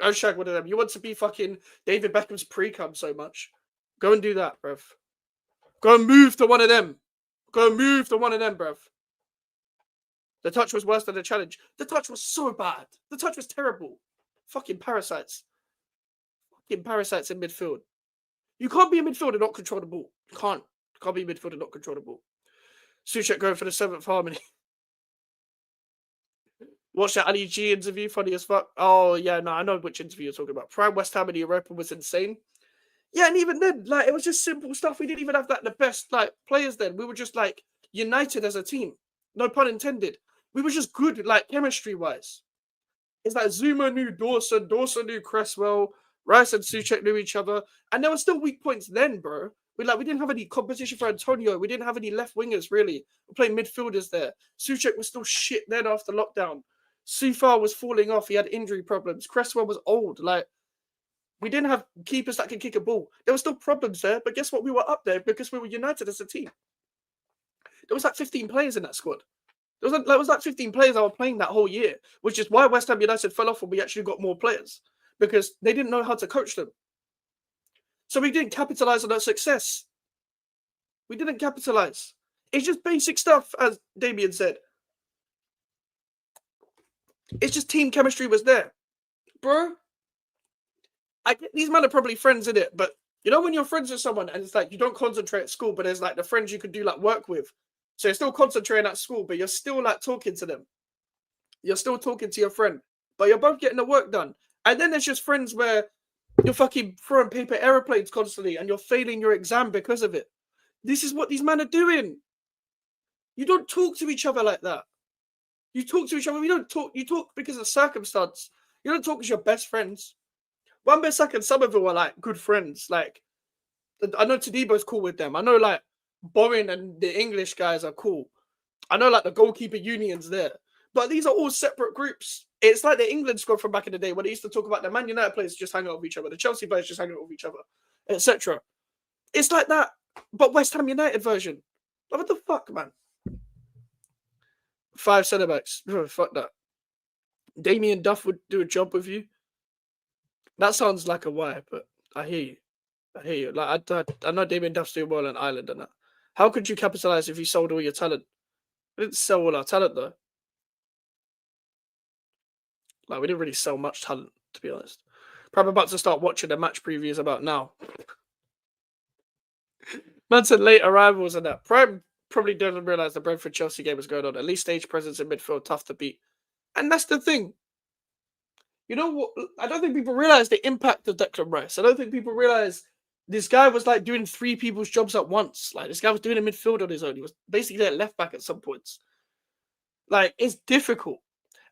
Go shag one of them. You want to be fucking David Beckham's pre-cum so much. Go and do that, bruv. Go and move to one of them. Go and move to one of them, bruv. The touch was worse than the challenge. The touch was so bad. The touch was terrible. Fucking parasites. Fucking parasites in midfield. You can't be in midfield and not control the ball. You can't. You can't be in midfield and not control the ball. Suchek going for the 7th Harmony. Watch that Ali G interview, funny as fuck. Oh, yeah, no, I know which interview you're talking about. Prime West Ham in the Europa was insane. Yeah, and even then, like, it was just simple stuff. We didn't even have the best, like, players then. We were just, like, united as a team. No pun intended. We were just good, like, chemistry-wise. It's like Zuma knew Dawson, Dawson knew Cresswell, Rice and Suchek knew each other. And there were still weak points then, bro. We didn't have any competition for Antonio. We didn't have any left wingers, really. We're playing midfielders there. Suchek was still shit then after lockdown. Sufar was falling off. He had injury problems. Cresswell was old. Like, we didn't have keepers that could kick a ball. There were still problems there, but guess what? We were up there because we were united as a team. There was like 15 players in that squad. There was like 15 players that were playing that whole year, which is why West Ham United fell off when we actually got more players, because they didn't know how to coach them. So we didn't capitalize on that success. We didn't capitalize. It's just basic stuff, as Damien said. It's just team chemistry was there. Bro, I get these men are probably friends in it, but you know when you're friends with someone and it's like you don't concentrate at school, but there's like the friends you could do like work with. So you're still concentrating at school, but you're still like talking to them. You're still talking to your friend, but you're both getting the work done. And then there's just friends where you're fucking throwing paper aeroplanes constantly and you're failing your exam because of it. This is what these men are doing. You don't talk to each other like that. You talk to each other. We don't talk. You talk because of circumstance. You don't talk as your best friends. Wan-Bissaka and Somerville are like good friends. Like, I know Tadebo's cool with them. I know like Bowen and the English guys are cool. I know like the goalkeeper union's there. But these are all separate groups. It's like the England squad from back in the day when they used to talk about the Man United players just hang out with each other, the Chelsea players just hang out with each other, etc. It's like that, but West Ham United version. Like, what the fuck, man? 5 centre-backs. Oh, fuck that. Damien Duff would do a job with you. That sounds like a why, but I hear you. I hear you. Like I know Damien Duff's doing well in Ireland and that. How could you capitalise if you sold all your talent? We didn't sell all our talent though. Like, we didn't really sell much talent, to be honest. Probably about to start watching the match previews about now. Man said late arrivals and that. Prime probably doesn't realise the Brentford-Chelsea game is going on. At least stage presence in midfield, tough to beat. And that's the thing. You know what? I don't think people realise the impact of Declan Rice. I don't think people realise this guy was like doing 3 people's jobs at once. Like, this guy was doing a midfield on his own. He was basically a left back at some points. Like, it's difficult.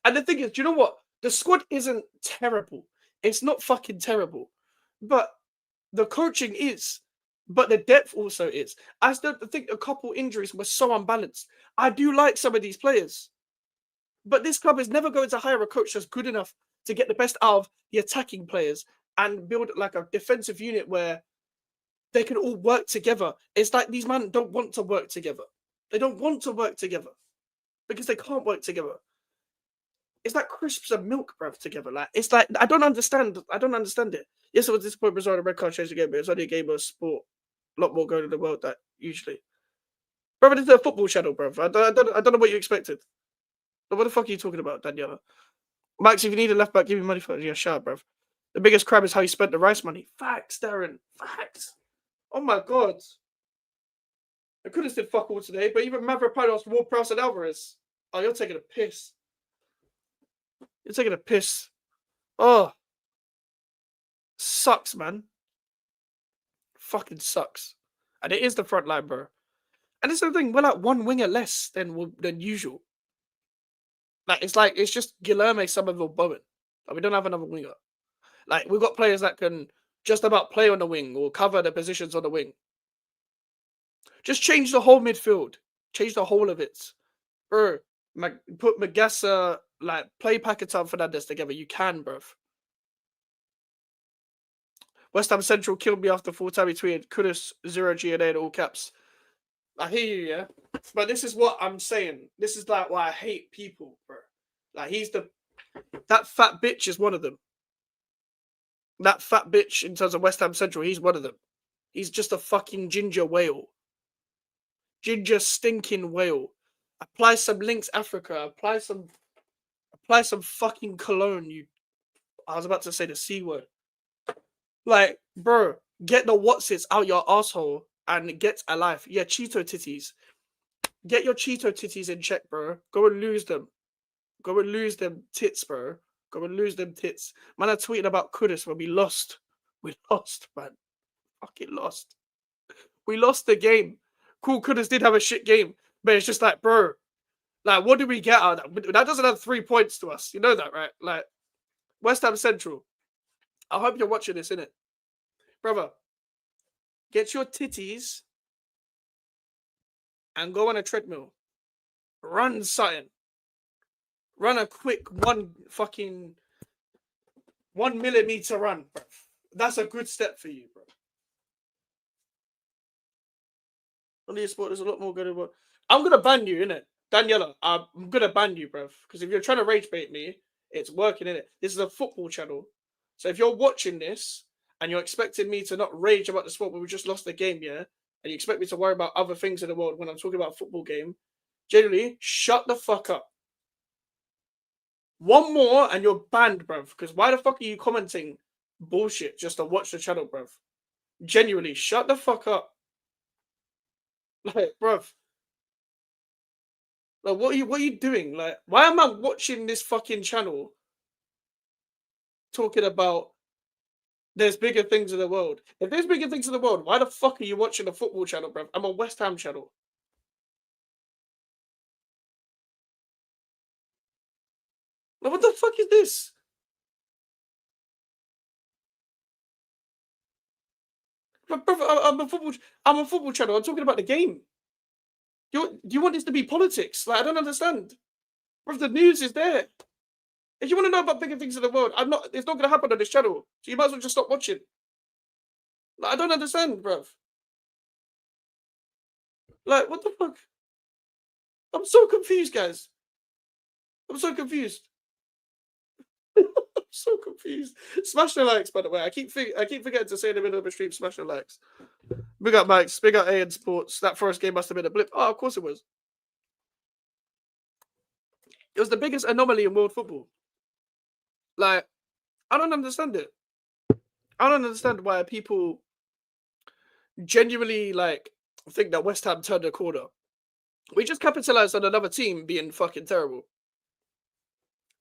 And the thing is, do you know what? The squad isn't terrible. It's not fucking terrible. But the coaching is. But the depth also is. I still think a couple injuries were so unbalanced. I do like some of these players. But this club is never going to hire a coach that's good enough to get the best out of the attacking players and build like a defensive unit where they can all work together. It's like these men don't want to work together. They don't want to work together because they can't work together. It's like crisps and milk, bruv, together. Like it's like I don't understand. I don't understand it. Yes, it was disappointing result. The red card changed the game, but it's only a game of sport. A lot more going in the world that usually. Brother, this is a football channel, bruv. I don't know what you expected. What the fuck are you talking about, Daniela? Max, if you need a left back, give me money for it. Yeah, shout, bruv. The biggest crab is how you spent the rice money. Facts, Darren. Facts. Oh my god. I could have said fuck all today, but even Mavropanos, Ward-Prowse, and Alvarez. Oh, you're taking a piss. You're taking a piss. Oh. Sucks, man. Fucking sucks. And it is the front line, bro. And it's the thing, we're like one winger less than usual. Like it's just Guilherme, Somerville, Bowen. Like, we don't have another winger. Like we've got players that can just about play on the wing or cover the positions on the wing. Just change the whole midfield. Change the whole of it. Bro, put Magassa, like play Paquetá and Fernandes together. You can, bruv. West Ham Central killed me after full time. He tweeted Kudus 0 GNA in all caps. I hear you, yeah. But this is what I'm saying. This is like why I hate people, bro. Like that fat bitch is one of them. That fat bitch in terms of West Ham Central, he's one of them. He's just a fucking ginger whale. Ginger stinking whale. Apply some Lynx Africa. Apply some fucking cologne. I was about to say the C word. Like, bro, get the whatsits out your asshole and get a life. Yeah, Cheeto titties. Get your Cheeto titties in check, bro. Go and lose them. Go and lose them tits, bro. Go and lose them tits. Man, I tweeted about Kudus when we lost. We lost, man. Fucking lost. We lost the game. Cool, Kudus did have a shit game. But it's just like, bro, like, what do we get out of that? That doesn't have 3 points to us. You know that, right? Like, West Ham Central. I hope you're watching this, innit? Brother, get your titties and go on a treadmill. Run something. Run a quick 1 millimeter run, bro. That's a good step for you, bro. On the sport, there's a lot more good about. I'm gonna ban you, innit? Daniela, I'm gonna ban you, bro. Because if you're trying to rage bait me, it's working, innit? This is a football channel. So if you're watching this and you're expecting me to not rage about the sport, but we just lost the game, yeah? And you expect me to worry about other things in the world when I'm talking about a football game, generally, shut the fuck up. One more and you're banned, bruv. Because why the fuck are you commenting bullshit just to watch the channel, bruv? Genuinely, shut the fuck up. Like, bruv. Like, what are you doing? Like, why am I watching this fucking channel talking about there's bigger things in the world? If there's bigger things in the world, why the fuck are you watching a football channel, bruv? I'm a West Ham channel. Like, what the fuck is this? But, bruv, I'm a football channel. I'm talking about the game. Do you want this to be politics? Like, I don't understand. Bruv, the news is there. If you want to know about bigger things in the world, it's not gonna happen on this channel. So you might as well just stop watching. Like, I don't understand, bruv. Like, what the fuck? I'm so confused, guys. I'm so confused. I'm so confused. Smash the likes, by the way. I keep forgetting to say in the middle of the stream, smash the likes. Big up Mike's, big up AN Sports. That first game must have been a blip. Oh, of course it was. It was the biggest anomaly in world football. Like, I don't understand it. I don't understand why people genuinely like think that West Ham turned a corner. We just capitalized on another team being fucking terrible.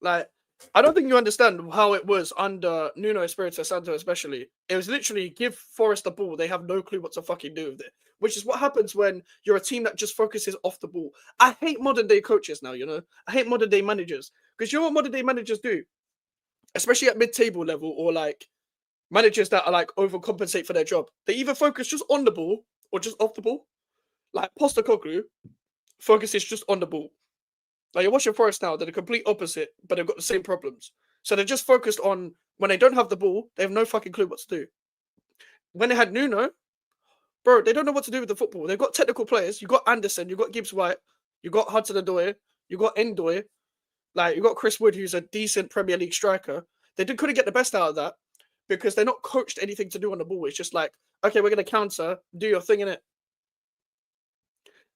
Like, I don't think you understand how it was under Nuno Espirito Santo, especially. It was literally give Forest the ball. They have no clue what to fucking do with it, which is what happens when you're a team that just focuses off the ball. I hate modern day coaches now, you know? I hate modern day managers because you know what modern day managers do? Especially at mid-table level or like managers that are like overcompensate for their job. They either focus just on the ball or just off the ball. Like Postecoglou focuses just on the ball. Like you're watching Forest now, they're the complete opposite, but they've got the same problems. So they're just focused on when they don't have the ball, they have no fucking clue what to do. When they had Nuno, bro, they don't know what to do with the football. They've got technical players. You got Anderson, you got Gibbs White, you got Hudson-Odoi, you got Endoy, like you got Chris Wood, who's a decent Premier League striker. They couldn't get the best out of that because they're not coached anything to do on the ball. It's just like, okay, we're gonna counter, do your thing in it.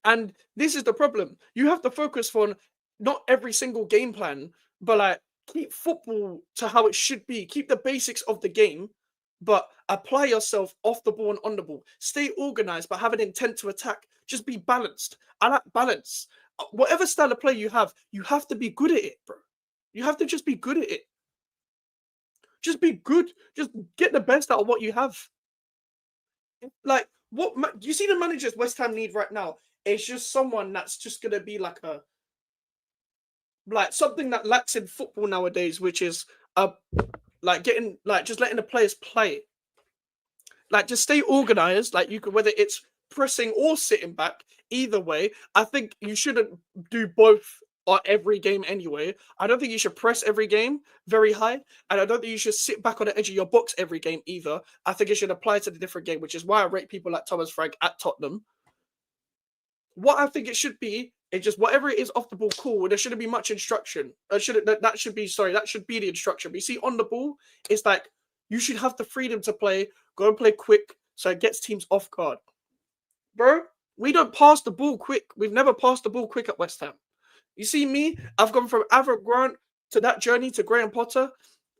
And this is the problem. You have to focus on not every single game plan, but like keep football to how it should be. Keep the basics of the game, but apply yourself off the ball and on the ball. Stay organized, but have an intent to attack. Just be balanced. I like balance. Whatever style of play you have to be good at it, bro. You have to just be good at it. Just be good. Just get the best out of what you have. Like, what you see the managers West Ham need right now? It's just someone that's just gonna be like something that lacks in football nowadays, which is like getting like just letting the players play. Like just stay organized. Like you could, whether it's pressing or sitting back, either way. I think you shouldn't do both on every game anyway. I don't think you should press every game very high, and I don't think you should sit back on the edge of your box every game either. I think it should apply to the different game, which is why I rate people like Thomas Frank at Tottenham. What I think it should be is just whatever it is off the ball, cool. There shouldn't be much instruction. That should be the instruction. But you see, on the ball, it's like you should have the freedom to go and play quick, so it gets teams off guard. Bro, we don't pass the ball quick. We've never passed the ball quick at West Ham. You see me? I've gone from Avram Grant to that journey to Graham Potter.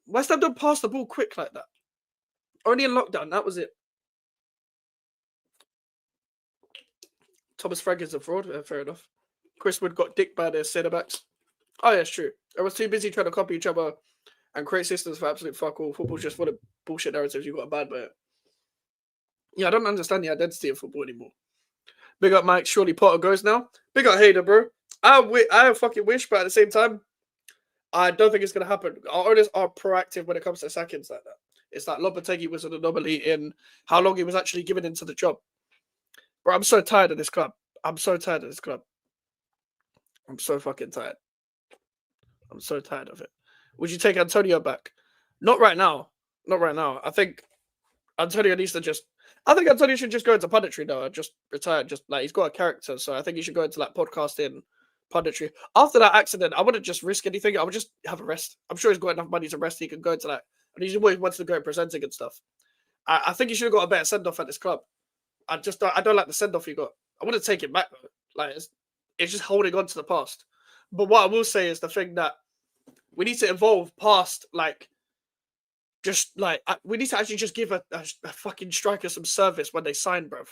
West Ham don't pass the ball quick like that. Only in lockdown. That was it. Thomas Frank is a fraud. Fair enough. Chris Wood got dicked by their centre backs. Oh, yeah, it's true. I was too busy trying to copy each other and create systems for absolute fuck all. Football's just full of bullshit narratives. You got a bad by it. Yeah, I don't understand the identity of football anymore. Big up Mike. Surely Potter goes now. Big up Hader, bro. I fucking wish, but at the same time, I don't think it's going to happen. Our owners are proactive when it comes to sackings like that. It's like Lopetegui was an anomaly in how long he was actually given into the job. Bro, I'm so tired of this club. I'm so tired of this club. I'm so fucking tired. I'm so tired of it. Would you take Antonio back? Not right now. Not right now. I think Antonio needs to just... I think Antonio should just go into punditry now. Just retire. Just like he's got a character, so I think he should go into like podcasting, punditry. After that accident, I wouldn't just risk anything. I would just have a rest. I'm sure he's got enough money to rest. He can go into that, and he always wants to go presenting and stuff. I think he should have got a better send off at this club. I don't like the send off he got. I want to take it back though. Like it's just holding on to the past. But what I will say is the thing that we need to evolve past like. Just like we need to actually just give a fucking striker some service when they sign, bruv.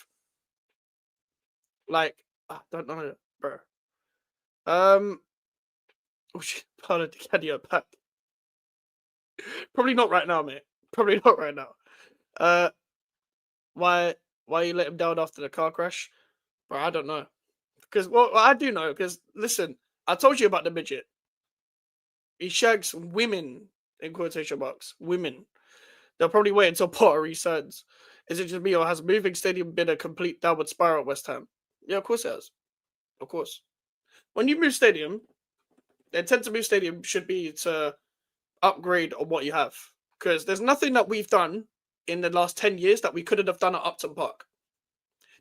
Like I don't know, bro. Oh shit, Paulo Di Canio back. Probably not right now, mate. Probably not right now. Why you let him down after the car crash? Bro, I don't know. Because well, I do know. Because listen, I told you about the midget. He shags women. In quotation marks, women. They'll probably wait until Potter resigns. Is it just me, or has moving stadium been a complete downward spiral at West Ham? Yeah, of course it has. Of course. When you move stadium, the intent to move stadium should be to upgrade on what you have. Because there's nothing that we've done in the last 10 years that we couldn't have done at Upton Park.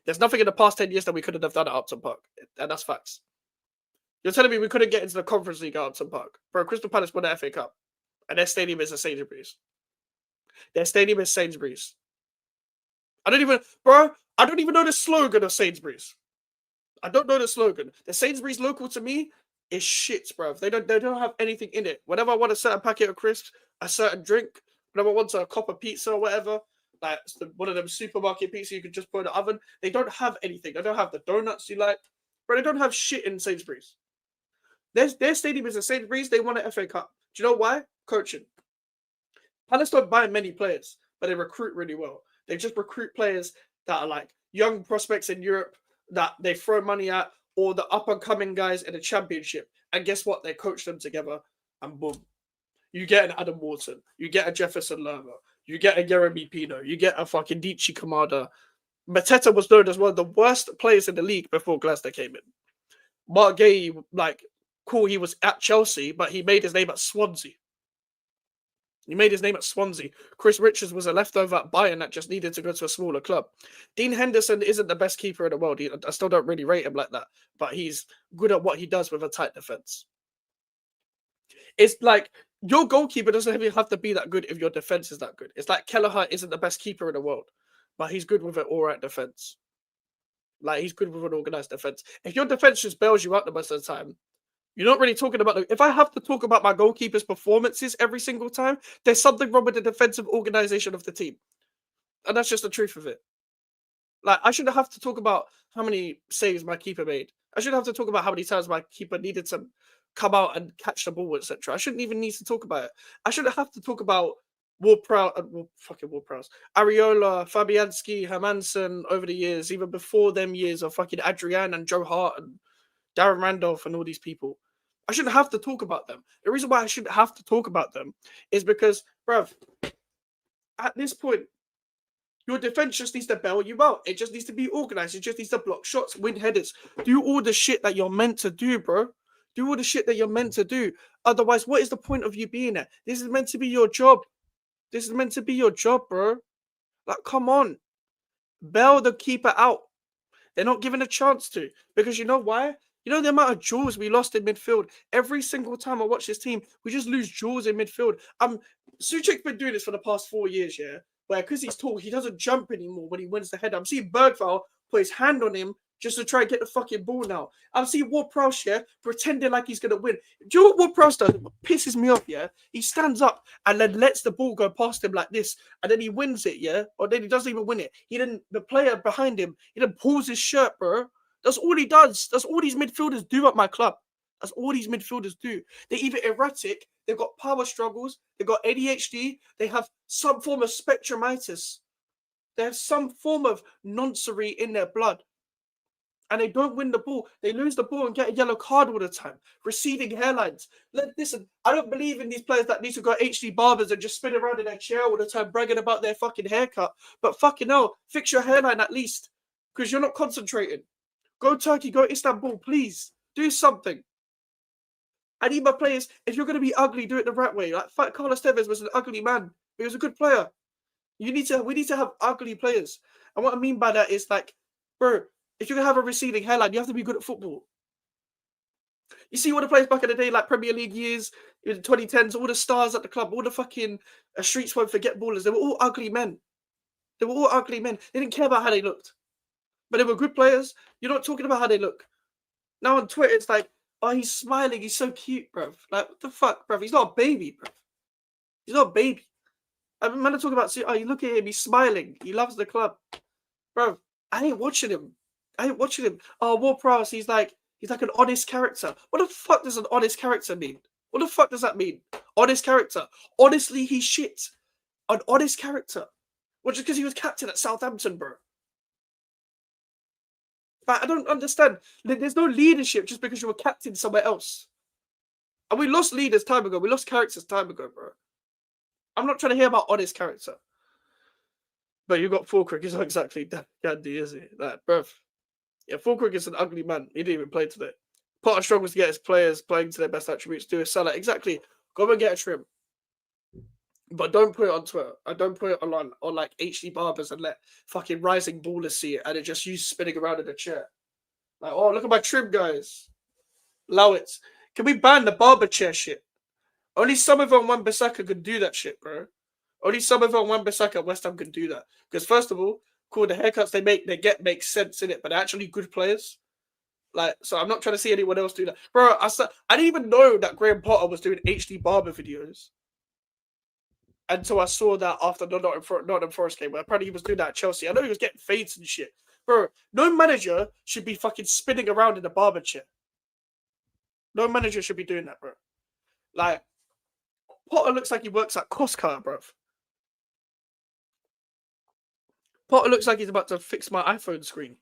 There's nothing in the past 10 years that we couldn't have done at Upton Park. And that's facts. You're telling me we couldn't get into the Conference League at Upton Park? Bro, Crystal Palace won the FA Cup. And their stadium is a Sainsbury's. Their stadium is Sainsbury's. I don't even know the slogan of Sainsbury's. I don't know the slogan. The Sainsbury's local to me is shit, bruv. They don't have anything in it. Whenever I want a certain packet of crisps, a certain drink, whenever I want a cup of pizza or whatever, like one of them supermarket pizza you can just put in the oven, they don't have anything. They don't have the donuts you like. But they don't have shit in Sainsbury's. Their stadium is a Sainsbury's. They won an FA Cup. Do you know why? Coaching. Palace don't buy many players, but they recruit really well. They just recruit players that are like young prospects in Europe that they throw money at, or the up-and-coming guys in the Championship. And guess what? They coach them together, and boom. You get an Adam Wharton. You get a Jefferson Lerma. You get a Jeremy Pino. You get a fucking Dichi Kamada. Mateta was known as one of the worst players in the league before Glasner came in. Mark Gay, like, cool, he was at Chelsea, but he made his name at Swansea. He made his name at Swansea. Chris Richards was a leftover at Bayern that just needed to go to a smaller club. Dean Henderson isn't the best keeper in the world. I still don't really rate him like that, but he's good at what he does with a tight defense. It's like your goalkeeper doesn't even have to be that good if your defense is that good. It's like Kelleher isn't the best keeper in the world, but he's good with an all right defense. Like he's good with an organized defense. If your defense just bails you out the most of the time, you're not really talking about. If I have to talk about my goalkeeper's performances every single time, there's something wrong with the defensive organization of the team, and that's just the truth of it. Like I shouldn't have to talk about how many saves my keeper made. I shouldn't have to talk about how many times my keeper needed to come out and catch the ball, etc. I shouldn't even need to talk about it. I shouldn't have to talk about fucking Ward-Prowse, Areola, Fabianski, Hermansen over the years, even before them years of fucking Adrian and Joe Hart and Darren Randolph and all these people. I shouldn't have to talk about them. The reason why I shouldn't have to talk about them is because, bruv, at this point, your defense just needs to bail you out. It just needs to be organized. It just needs to block shots, win headers, do all the shit that you're meant to do, bro. Do all the shit that you're meant to do. Otherwise, what is the point of you being there? This is meant to be your job. This is meant to be your job, bro. Like, come on. Bail the keeper out. They're not given a chance to. Because you know why? You know the amount of jewels we lost in midfield? Every single time I watch this team, we just lose jewels in midfield. Suchek's been doing this for the past 4 years, yeah? Where because he's tall, he doesn't jump anymore when he wins the header. I'm seeing Bergvall put his hand on him just to try and get the fucking ball now. I'm seeing Ward-Prowse, yeah, pretending like he's going to win. Do you know what Ward-Prowse does? What pisses me off, yeah? He stands up and then lets the ball go past him like this, and then he wins it, yeah? Or then he doesn't even win it. The player behind him, he then pulls his shirt, bro. That's all he does. That's all these midfielders do at my club. That's all these midfielders do. They're either erratic, they've got power struggles, they've got ADHD, they have some form of spectrumitis. They have some form of noncery in their blood. And they don't win the ball. They lose the ball and get a yellow card all the time. Receding hairlines. Listen, I don't believe in these players that need to go HD barbers and just spin around in their chair all the time bragging about their fucking haircut. But fucking hell, fix your hairline at least. Because you're not concentrating. Go Turkey, go Istanbul, please. Do something. I need my players, if you're going to be ugly, do it the right way. Like Carlos Tevez was an ugly man, but he was a good player. We need to have ugly players. And what I mean by that is like, bro, if you're going to have a receding hairline, you have to be good at football. You see all the players back in the day, like Premier League years, in the 2010s, all the stars at the club, all the fucking streets won't forget ballers. They were all ugly men. They were all ugly men. They didn't care about how they looked. But they were good players. You're not talking about how they look. Now on Twitter, it's like, oh, he's smiling. He's so cute, bruv. Like, what the fuck, bruv? He's not a baby, bruv. He's not a baby. I'm not talking about, oh, you look at him. He's smiling. He loves the club. Bruv, I ain't watching him. Oh, Ward-Prowse, he's like an honest character. What the fuck does an honest character mean? What the fuck does that mean? Honest character. Honestly, he's shit. An honest character. Well, just because he was captain at Southampton, bro. But I don't understand. There's no leadership just because you were captain somewhere else. And we lost leaders time ago. We lost characters time ago, bro. I'm not trying to hear about honest character. But you got Fulkirk. He's not exactly that Gandhi, is he? That, bro. Yeah, Fulkirk is an ugly man. He didn't even play today. Potter struggles to get his players playing to their best attributes. Do a Salah. Exactly. Go and get a trim. But don't put it on Twitter. I don't put it on like HD barbers and let fucking rising ballers see it and it just you spinning around in a chair. Like, oh, look at my trim, guys. Allow it. Can we ban the barber chair shit? Only Somerville and Wan-Bissaka could do that shit, bro. Only Somerville and Wan-Bissaka at West Ham can do that. Because first of all, cool, the haircuts make sense in it, but they're actually good players. Like, so I'm not trying to see anyone else do that. Bro, I didn't even know that Graham Potter was doing HD barber videos. Until I saw that after Nottingham Forest game, where apparently he was doing that at Chelsea. I know he was getting fades and shit. Bro, no manager should be fucking spinning around in a barber chair. No manager should be doing that, bro. Like, Potter looks like he works at Costco, bro. Potter looks like he's about to fix my iPhone screen.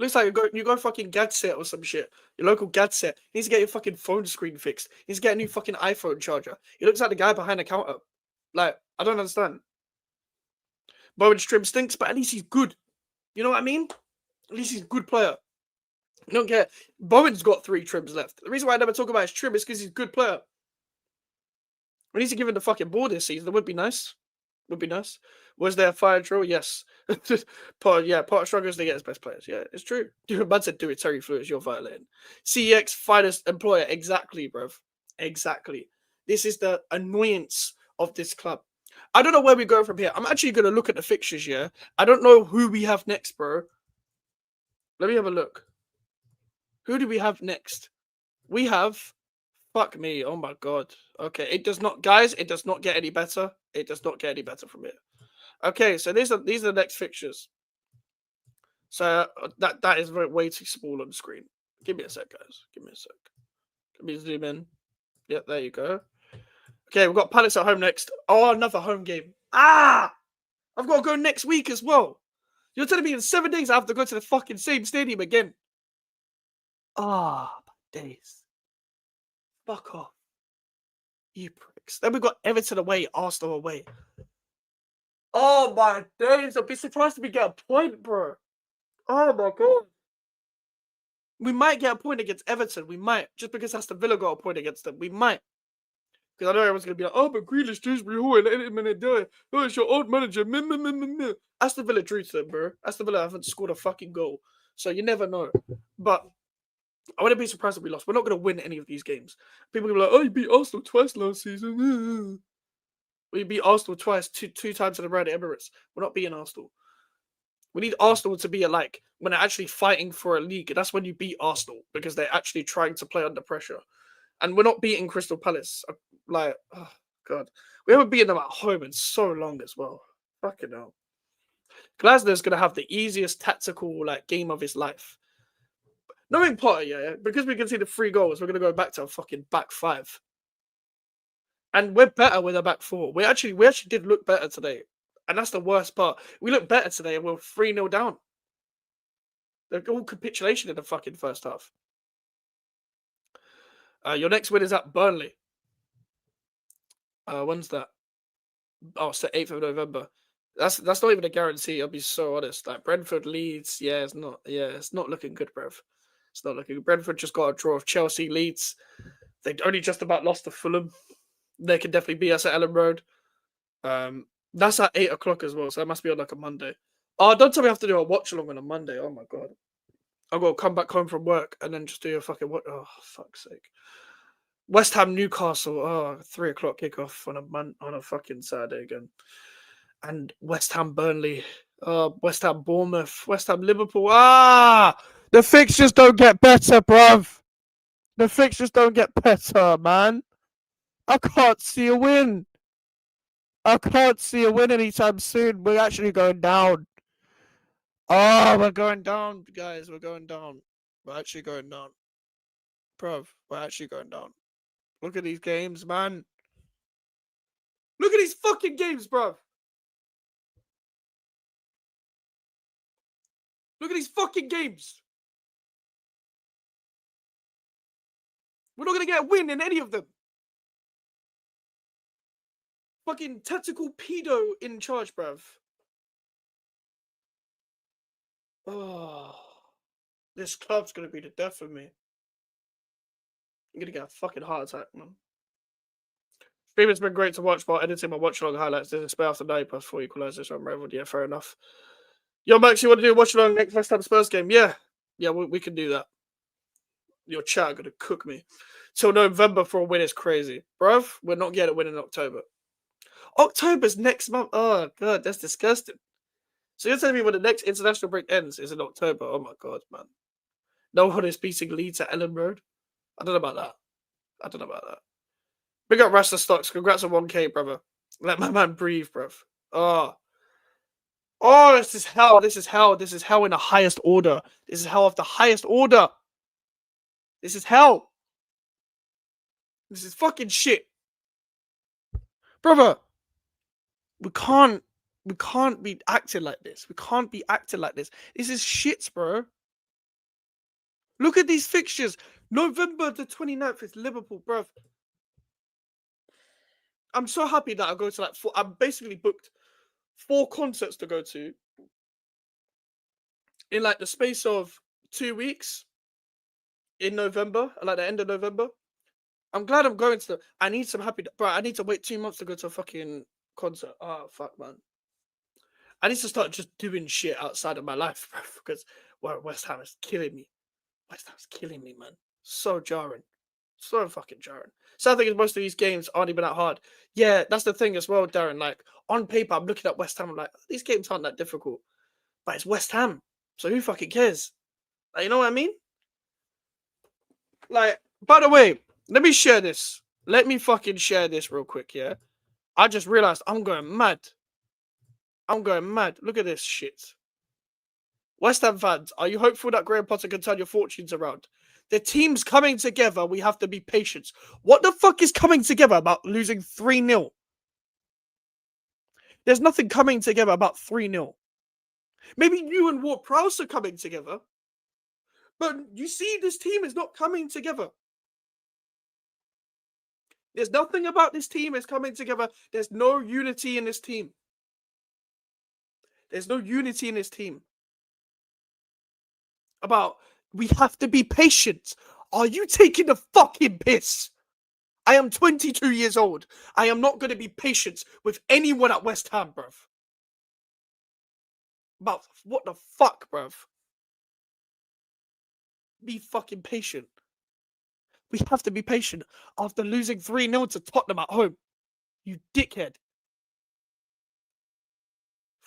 Looks like you go fucking Gadset or some shit. Your local Gadset. He needs to get your fucking phone screen fixed. He needs to get a new fucking iPhone charger. He looks like the guy behind the counter. Like, I don't understand. Bowen's trim stinks, but at least he's good. You know what I mean? At least he's a good player. You don't care. Bowen's got 3 trims left. The reason why I never talk about his trim is because he's a good player. We need to give him the fucking ball this season. It would be nice. Would be nice. Was there a fire drill? Yes. Part struggles to get his best players. Yeah, it's true. Man said, do it, Terry Flewis, you're violating. CEX, finest employer. Exactly, bruv. Exactly. This is the annoyance of this club. I don't know where we go from here. I'm actually going to look at the fixtures, yeah? I don't know who we have next, bro. Let me have a look. Who do we have next? We have... Fuck me. Oh, my God. Okay, it does not... Guys, it does not get any better. It does not get any better from here. Okay, so these are the next fixtures. So that is way too small on the screen. Give me a sec, guys. Give me a sec. Let me zoom in. Yep, there you go. Okay, we've got Palace at home next. Oh, another home game. Ah! I've got to go next week as well. You're telling me in 7 days I have to go to the fucking same stadium again? Ah, days. Fuck off. You pricks. Then we've got Everton away, Arsenal away. Oh my days. I'd be surprised if we get a point, bro. Oh my god. We might get a point against Everton. We might. Just because Aston Villa got a point against them. We might. Because I know everyone's going to be like, oh, but Grealish, Dewsbury Hall, let him in and do it. Oh, it's your old manager. Aston Villa drew to them, bro. Aston Villa haven't scored a fucking goal. So you never know. But I wouldn't be surprised if we lost. We're not going to win any of these games. People will be like, oh, you beat Arsenal twice last season. We beat Arsenal twice, two times in a row at Emirates. We're not beating Arsenal. We need Arsenal to be like when they're actually fighting for a league. That's when you beat Arsenal because they're actually trying to play under pressure. And we're not beating Crystal Palace. Like, oh god, we haven't beaten them at home in so long as well. Fucking hell. Glasner's gonna have the easiest tactical game of his life. Knowing Potter, yeah, because we can see the 3 goals, we're gonna go back to a fucking back 5. And we're better with a back 4. We actually did look better today. And that's the worst part. We look better today and we're 3-0 down. They're all capitulation in the fucking first half. Your next win is at Burnley. When's that? Oh, it's the 8th of November. That's not even a guarantee. I'll be so honest. Like Brentford, Leeds, it's not looking good, bruv. It's not looking good. Brentford just got a draw of Chelsea, Leeds. They only just about lost to Fulham. They can definitely beat us at Ellen Road. That's at 8 o'clock as well, so that must be on like a Monday. Oh, don't tell me I have to do a watch along on a Monday. Oh my god. I've got to come back home from work and then just do a fucking watch. Oh, fuck's sake. West Ham, Newcastle. Oh, 3 o'clock kickoff on a fucking Saturday again. And West Ham, Burnley. West Ham, Bournemouth. West Ham, Liverpool. The fixtures don't get better, bruv. The fixtures don't get better, man. I can't see a win. I can't see a win anytime soon. We're actually going down. Oh, we're going down, guys. We're going down. We're actually going down. Bruv, we're actually going down. Look at these games, man. Look at these fucking games, bruv. Look at these fucking games. We're not going to get a win in any of them. Fucking tactical pedo in charge, bruv. Oh, this club's going to be the death of me. I'm going to get a fucking heart attack, man. Streaming's been great to watch while editing my watch along highlights. There's a spare after 9+4 equalizer, so I'm rivaled. Yeah, fair enough. Yo, Max, you want to do a watch along next West Ham Spurs game? Yeah, we can do that. Your chat are going to cook me. Till November for a win is crazy. Bruv, we're not getting a win in October. October's next month. Oh, God, that's disgusting. So you're telling me when the next international break ends is in October? Oh, my God, man. No one is beating Leeds at Ellen Road? I don't know about that. Big up Rasta Stocks. Congrats on 1K, brother. Let my man breathe, bruv. Oh, this is hell. This is hell. This is hell in the highest order. This is hell of the highest order. This is hell. This is fucking shit. Brother, we can't be acting like this. We can't be acting like this. This is shit, bro. Look at these fixtures. November the 29th is Liverpool, bruv. I'm so happy that I go to I'm basically booked 4 concerts to go to in the space of 2 weeks in November, the end of November. I'm glad I'm going to. I need some happy, bro. I need to wait 2 months to go to a fucking concert. Oh fuck, man. I need to start just doing shit outside of my life, bro. Because West Ham is killing me. West Ham's killing me, man. So jarring. So fucking jarring. Sad thing is most of these games aren't even that hard. Yeah, that's the thing as well, Darren. Like on paper, I'm looking at West Ham. I'm like, these games aren't that difficult, but it's West Ham, so who fucking cares? Like, you know what I mean? Like, by the way, let me share this. Let me fucking share this real quick. Yeah, I just realized I'm going mad. I'm going mad. Look at this shit. West Ham fans, are you hopeful that Graham Potter can turn your fortunes around? The team's coming together. We have to be patient. What the fuck is coming together about losing 3-0? There's nothing coming together about 3-0. Maybe you and Ward Prowse are coming together. But you see, this team is not coming together. There's nothing about this team is coming together. There's no unity in this team. There's no unity in this team. About we have to be patient. Are you taking the fucking piss? I am 22 years old. I am not going to be patient with anyone at West Ham, bruv. About what the fuck, bruv? Be fucking patient. We have to be patient after losing 3-0 to Tottenham at home. You dickhead.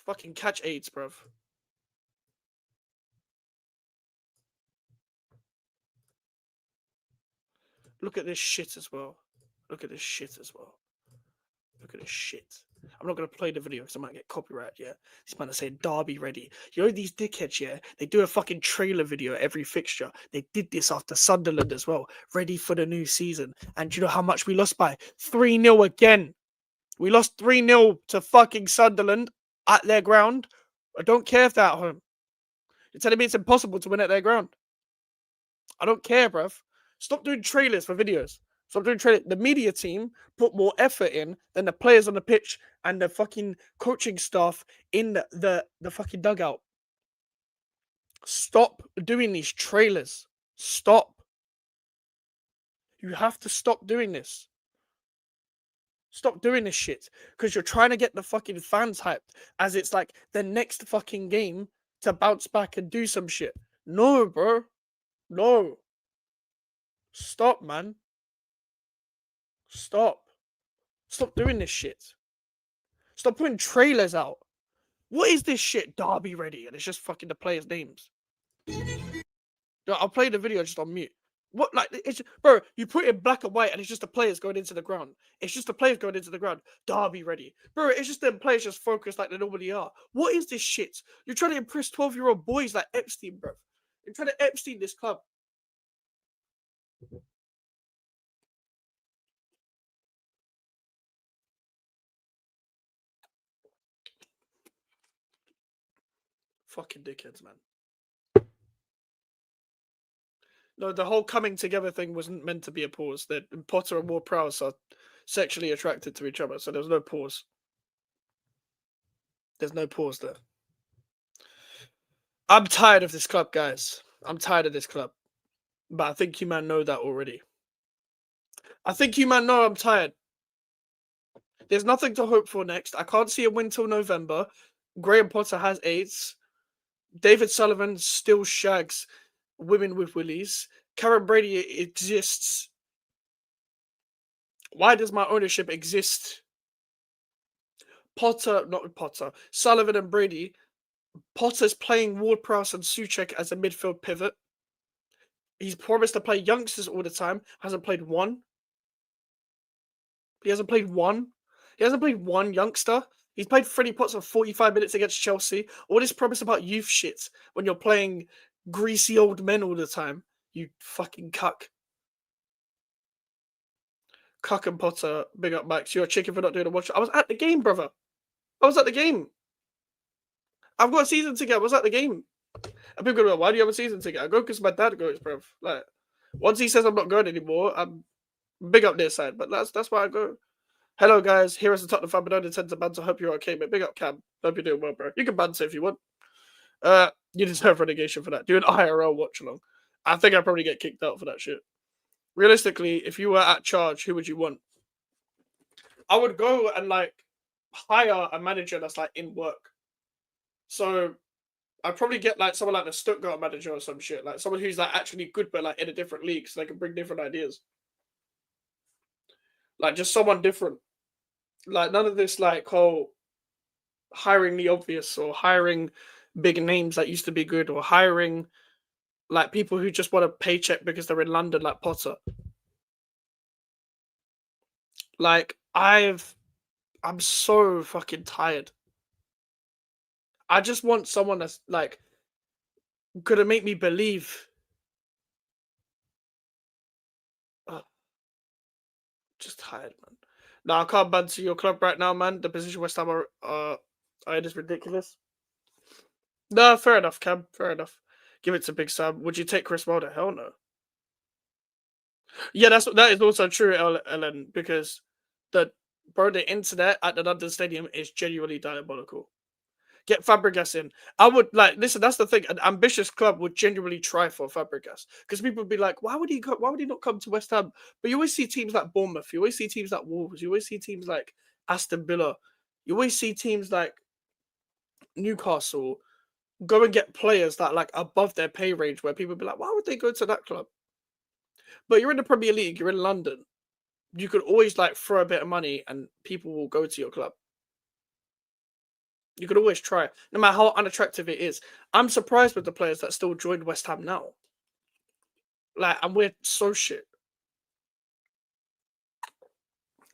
Fucking catch AIDS, bruv. Look at this shit as well. Look at this shit as well. Look at this shit. I'm not going to play the video because I might get copyright, yeah? This man is saying Derby ready. You know these dickheads, yeah? They do a fucking trailer video every fixture. They did this after Sunderland as well. Ready for the new season. And do you know how much we lost by? 3-0 again. We lost 3-0 to fucking Sunderland at their ground. I don't care if they're at home. You're telling me it's impossible to win at their ground. I don't care, bruv. Stop doing trailers for videos. Stop doing trailers. The media team put more effort in than the players on the pitch and the fucking coaching staff in the fucking dugout. Stop doing these trailers. Stop. You have to stop doing this. Stop doing this shit. Because you're trying to get the fucking fans hyped as it's like the next fucking game to bounce back and do some shit. No, bro. No. Stop, man. Stop. Stop doing this shit. Stop putting trailers out. What is this shit? Derby ready. And it's just fucking the players' names. I'll play the video just on mute. What, like, it's, bro, you put it in black and white and it's just the players going into the ground. It's just the players going into the ground. Derby ready. Bro, it's just them players just focused like they normally are. What is this shit? You're trying to impress 12-year-old boys like Epstein, bro. You're trying to Epstein this club. Fucking dickheads, man. No, the whole coming together thing wasn't meant to be a pause. That Potter and Ward Prowse are sexually attracted to each other, so there was no pause. There's no pause there. I'm tired of this club, guys. I'm tired of this club. But I think you man know that already. I think you man know I'm tired. There's nothing to hope for next. I can't see a win till November. Graham Potter has AIDS. David Sullivan still shags women with willies. Karen Brady exists. Why does my ownership exist? Sullivan and Brady. Potter's playing Ward Prowse and Souček as a midfield pivot. He's promised to play youngsters all the time. Hasn't played one. He hasn't played one. He hasn't played one youngster. He's played Freddie Potts for 45 minutes against Chelsea. All this promise about youth shit when you're playing greasy old men all the time. You fucking cuck. Cuck and Potter, big up Max. You're a chicken for not doing a watch. I was at the game, brother. I was at the game. I've got a season ticket. I was at the game. And people go, why do you have a season ticket? I go because my dad goes, bruv. Like, once he says I'm not going anymore, I'm big up their side. But that's why I go. Hello, guys. Here is the Tottenham fan, but don't intend to banter. Hope you're okay, mate. Big up, Cam. Hope you're doing well, bro. You can banter if you want. You deserve relegation for that. Do an IRL watch along. I think I'd probably get kicked out for that shit. Realistically, if you were at charge, who would you want? I would go and like hire a manager that's like in work. So I'd probably get like someone like the Stuttgart manager or some shit, like someone who's like actually good but like in a different league, so they can bring different ideas. Like just someone different. Like none of this like whole hiring the obvious or hiring big names that used to be good or hiring like people who just want a paycheck because they're in London like Potter. Like I'm so fucking tired. I just want someone that's like gonna make me believe. Ugh, just tired, man. No, I can't ban to your club right now, man. The position West Ham are in is ridiculous. No, fair enough, Cam. Fair enough. Give it to Big Sam. Would you take Chris Wilder? Hell no. Yeah, that is also true, Ellen, because the the internet at the London Stadium is genuinely diabolical. Get Fabregas in. I would like listen. That's the thing. An ambitious club would genuinely try for Fabregas because people would be like, "Why would he? Why would he not come to West Ham?" But you always see teams like Bournemouth. You always see teams like Wolves. You always see teams like Aston Villa. You always see teams like Newcastle go and get players that like above their pay range, where people be like, "Why would they go to that club?" But you're in the Premier League. You're in London. You could always like throw a bit of money, and people will go to your club. You could always try, no matter how unattractive it is. I'm surprised with the players that still joined West Ham now. Like, and we're so shit.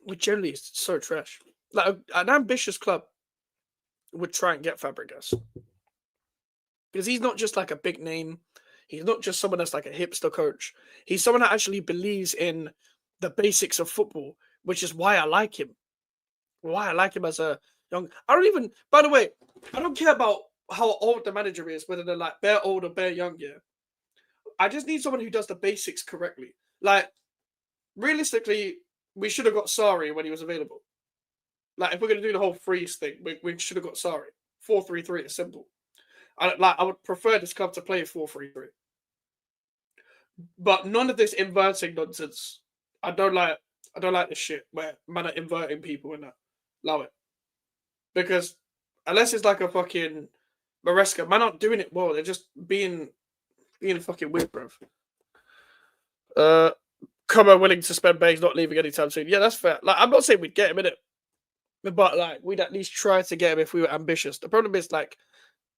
We're generally so trash. Like, an ambitious club would try and get Fabregas because he's not just like a big name. He's not just someone that's like a hipster coach. He's someone that actually believes in the basics of football, which is why I like him. Why I like him as a young. I don't even. By the way, I don't care about how old the manager is, whether they're like bare old or bare young. Yeah, I just need someone who does the basics correctly. Like realistically, we should have got Sari when he was available. Like if we're gonna do the whole freeze thing, we should have got Sari. 4-3-3 is simple. I would prefer this club to play 4-3-3, but none of this inverting nonsense. I don't like. I don't like this shit where man are inverting people and that. Love it because unless it's like a fucking Maresca, man aren't doing it well. They're just being fucking weird, bro. Uh, Como willing to spend base, not leaving anytime soon. Yeah, that's fair. Like, I'm not saying we'd get him in it, but like, we'd at least try to get him if we were ambitious. The problem is, like,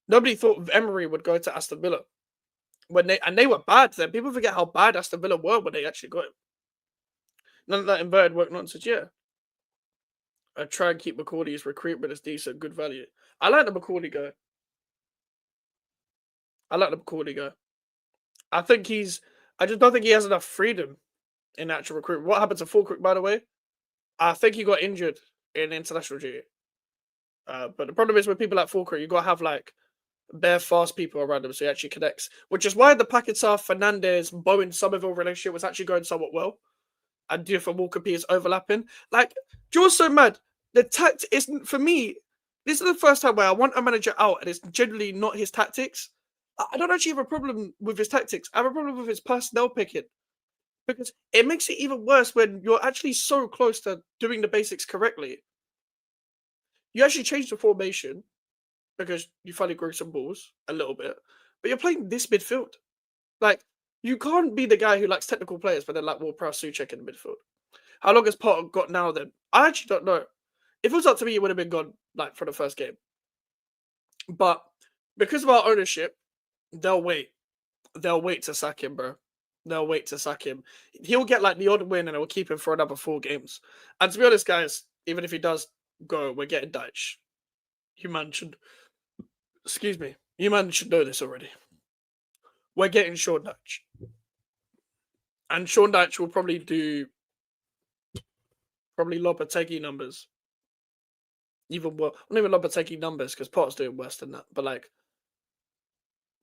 nobody thought Emery would go to Aston Villa when they were bad. Then people forget how bad Aston Villa were when they actually got him. None of that inverted work nonsense. Yeah, I try and keep McCauley's recruitment as decent, good value. I like the McCauley guy. I like the McCauley guy. I think he's. I just don't think he has enough freedom in actual recruitment. What happened to Fulkirk, by the way? I think he got injured in international duty. But the problem is with people like Fulker, you gotta have like bare fast people around him so he actually connects. Which is why the Paquetá, Fernandez, Bowen, Somerville relationship was actually going somewhat well. And Diouf and Walker P is overlapping. Like, Joe's so mad. The tact isn't for me. This is the first time where I want a manager out and it's generally not his tactics. I don't actually have a problem with his tactics. I have a problem with his personnel picking. Because it makes it even worse when you're actually so close to doing the basics correctly. You actually change the formation because you finally grew some balls a little bit, but you're playing this midfield. Like, you can't be the guy who likes technical players, but then like Will Prowse Suchek in the midfield. How long has Potter got now then? I actually don't know. If it was up to me, it would have been gone like for the first game. But because of our ownership, they'll wait. They'll wait to sack him, bro. They'll wait to sack him. He'll get like the odd win and it'll keep him for another 4 games. And to be honest, guys, even if he does go, we're getting Dyche. You man should, excuse me, you man should know this already. We're getting Sean Dyche. And Sean Dyche will probably do Lopetegui numbers. Even well, not even Lopetegui numbers because Potter's doing worse than that. But like,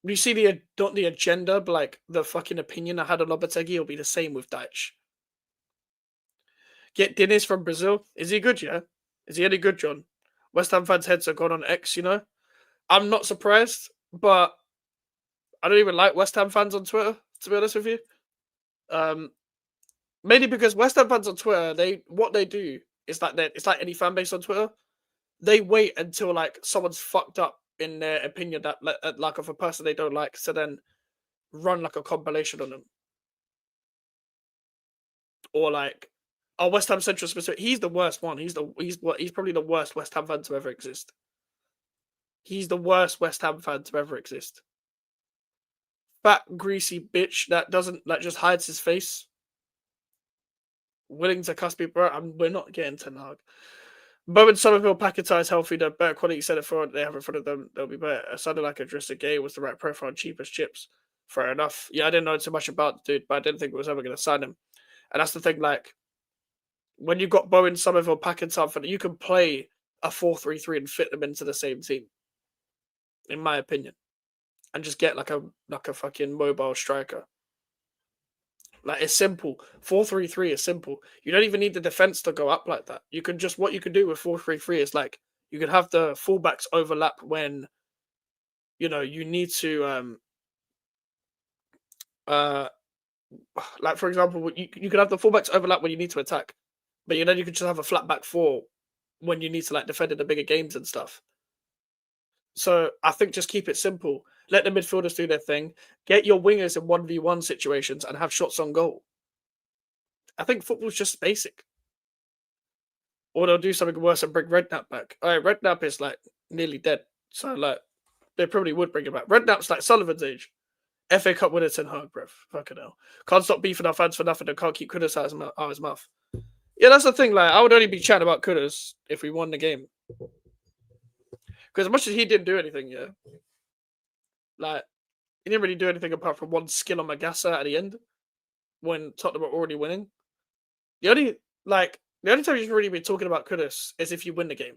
you see the not the agenda, but like the fucking opinion I had on Lopetegui will be the same with Dyche. Get Diniz from Brazil. Is he good? Yeah. Is he any good, John? West Ham fans' heads are gone on X. You know, I'm not surprised, but I don't even like West Ham fans on Twitter. To be honest with you, Mainly because West Ham fans on Twitter, what they do is like it's like any fan base on Twitter. They wait until like someone's fucked up in their opinion that like of a person they don't like, so then run like a compilation on them or like. Oh, West Ham Central specific. He's the worst one. He's probably the worst West Ham fan to ever exist. He's the worst West Ham fan to ever exist. Fat greasy bitch that doesn't like just hides his face, willing to cuss people out. We're not getting to Nag. But when Somerville Paquetá is healthy, the better quality centre forward they have in front of them, they'll be better. It sounded like Idrissa Gay was the right profile and cheap as chips. Fair enough. Yeah, I didn't know too much about the dude, but I didn't think it was ever going to sign him. And that's the thing, like, when you've got Bowen, Somerville, Paquetá, you can play a 4-3-3 and fit them into the same team, in my opinion. And just get like a fucking mobile striker. Like it's simple. 4-3-3 is simple. You don't even need the defense to go up like that. You can just what you can do with 4-3-3 is like you could have the fullbacks overlap when you need to uh like for example you could have the fullbacks overlap when you need to attack, but you could just have a flat back four when you need to like defend in the bigger games and stuff. So I think just keep it simple. Let the midfielders do their thing. Get your wingers in 1v1 situations and have shots on goal. I think football's just basic. Or they'll do something worse and bring Redknapp back. Redknapp is like nearly dead. So like they probably would bring him back. Redknapp's like Sullivan's age. FA Cup winner Ten Hag, bruv. Fucking hell. Can't stop beefing our fans for nothing and can't keep Kudus out of his mouth. Yeah, that's the thing. Like, I would only be chatting about Kudus if we won the game. Because as much as he didn't do anything, yeah, like he didn't really do anything apart from one skill on Magassa at the end when Tottenham were already winning. The only the only time you should really be talking about Kudus is if you win the game.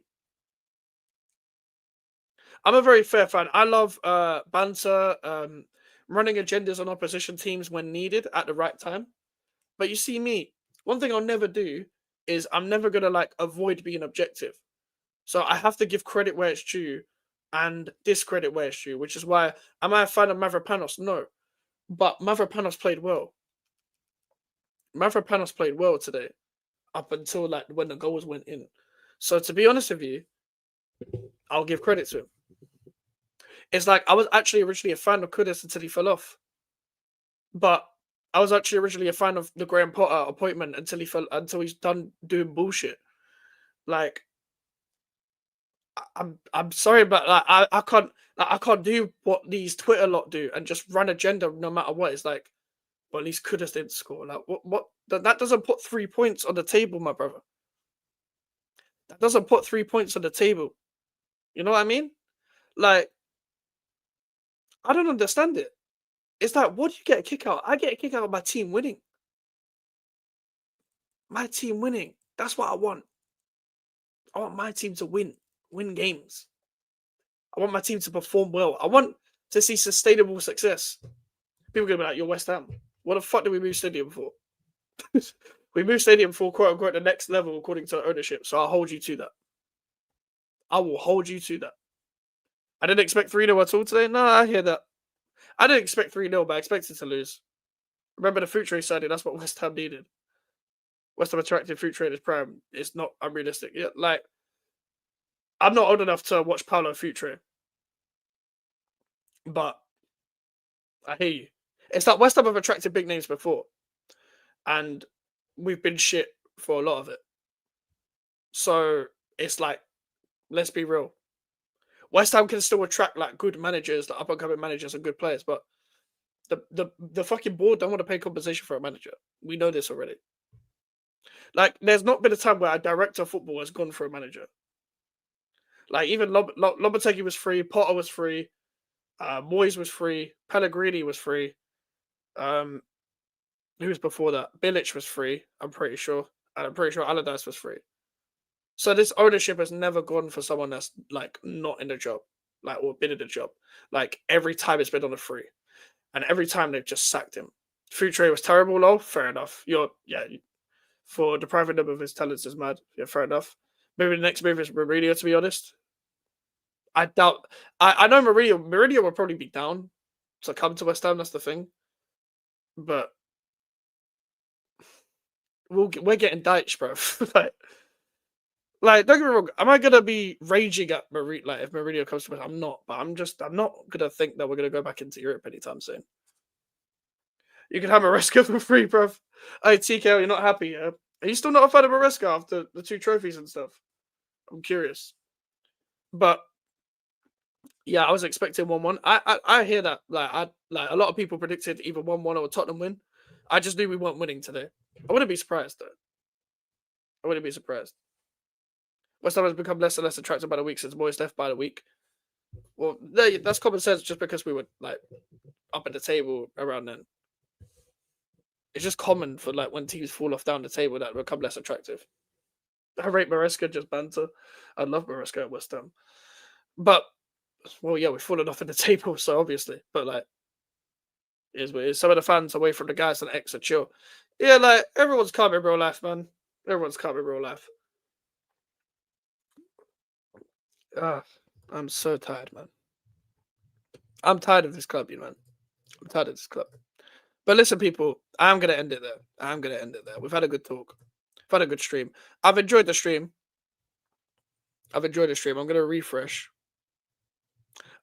I'm a very fair fan. I love banter, running agendas on opposition teams when needed at the right time. But you see me, one thing I'll never do is I'm never gonna like avoid being objective. So I have to give credit where it's due and discredit where it's due, which is why am I a fan of Mavropanos? No. But Mavropanos played well. Mavropanos played well today, up until like when the goals went in. So to be honest with you, I'll give credit to him. It's like I was actually originally a fan of Kudus until he fell off. But I was actually originally a fan of the Graham Potter appointment until he's done doing bullshit. Like I'm sorry, but like I can't do what these Twitter lot do and just run agenda no matter what. It's like, well, at least Kudus didn't score. Like what that doesn't put 3 points on the table, my brother. That doesn't put 3 points on the table. You know what I mean? Like I don't understand it. It's like, what do you get a kick out? I get a kick out of my team winning. My team winning. That's what I want. I want my team to win games. I want my team to perform well. I want to see sustainable success. People are gonna be like, "You're West Ham. What the fuck did we move stadium for?" We moved stadium for quote unquote the next level according to ownership. So I'll hold you to that. I will hold you to that. I didn't expect 3-0 at all today. No, I hear that. I didn't expect 3-0, but I expected to lose. Remember the fruit trade signing? That's what West Ham needed. West Ham attractive fruit trade is prime. It's not unrealistic. Yeah, like I'm not old enough to watch Paulo Futre, but I hear you. It's like West Ham have attracted big names before, and we've been shit for a lot of it. So it's like, let's be real. West Ham can still attract like good managers, like up and coming managers and good players, but the fucking board don't want to pay compensation for a manager. We know this already. Like, there's not been a time where a director of football has gone for a manager. Like even Lopetegui was free, Potter was free, Moyes was free, Pellegrini was free. Um, who was before that? Bilic was free. I'm pretty sure, and I'm pretty sure Allardyce was free. So this ownership has never gone for someone that's like not in the job, like or been in the job. Like every time it's been on a free, and every time they've just sacked him. Futre was terrible, lol. Fair enough. For depriving him of his talents is mad. Yeah, fair enough. Maybe the next move is Mourinho. To be honest, I doubt. I know Mourinho. Mourinho will probably be down to come to West Ham. That's the thing. But we're getting Deitch, bro. Like, don't get me wrong. Am I gonna be raging at like if Mourinho comes to us? I'm not, but I'm not gonna think that we're gonna go back into Europe anytime soon. You can have Maresca for free, bro. Hey, TKO, you're not happy, yeah? Are you still not a fan of Maresca after the 2 trophies and stuff? I'm curious. But yeah, I was expecting 1-1. I hear that. Like a lot of people predicted either 1-1 or a Tottenham win. I just knew we weren't winning today. I wouldn't be surprised though. I wouldn't be surprised. West Ham has become less and less attractive by the week since Moyes left by the week. Well, that's common sense just because we were like up at the table around then. It's just common for like when teams fall off down the table that become less attractive. I rate Maresca just banter. I love Maresca at West Ham. But well, yeah, we've fallen off in the table, so obviously. But like is what it is. Some of the fans away from the guys and X are chill. Yeah, like everyone's calm in real life, man. Everyone's calm in real life. I'm so tired, man. I'm tired of this club, you know, man. I'm tired of this club. But listen, people, I'm gonna end it there. I'm gonna end it there. We've had a good talk. We've had a good stream. I've enjoyed the stream. I'm gonna refresh.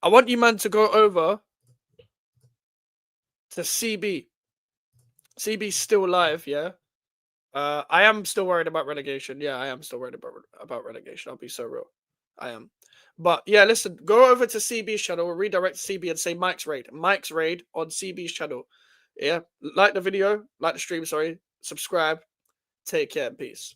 I want you, man, to go over to CB. CB's still live, yeah. I am still worried about relegation. Yeah, I am still worried about relegation. I'll be so real. I am. But yeah, listen, go over to CB's channel, redirect to CB and say Mike's Raid. Mike's Raid on CB's channel. Yeah. Like the video, like the stream, sorry. Subscribe. Take care and peace.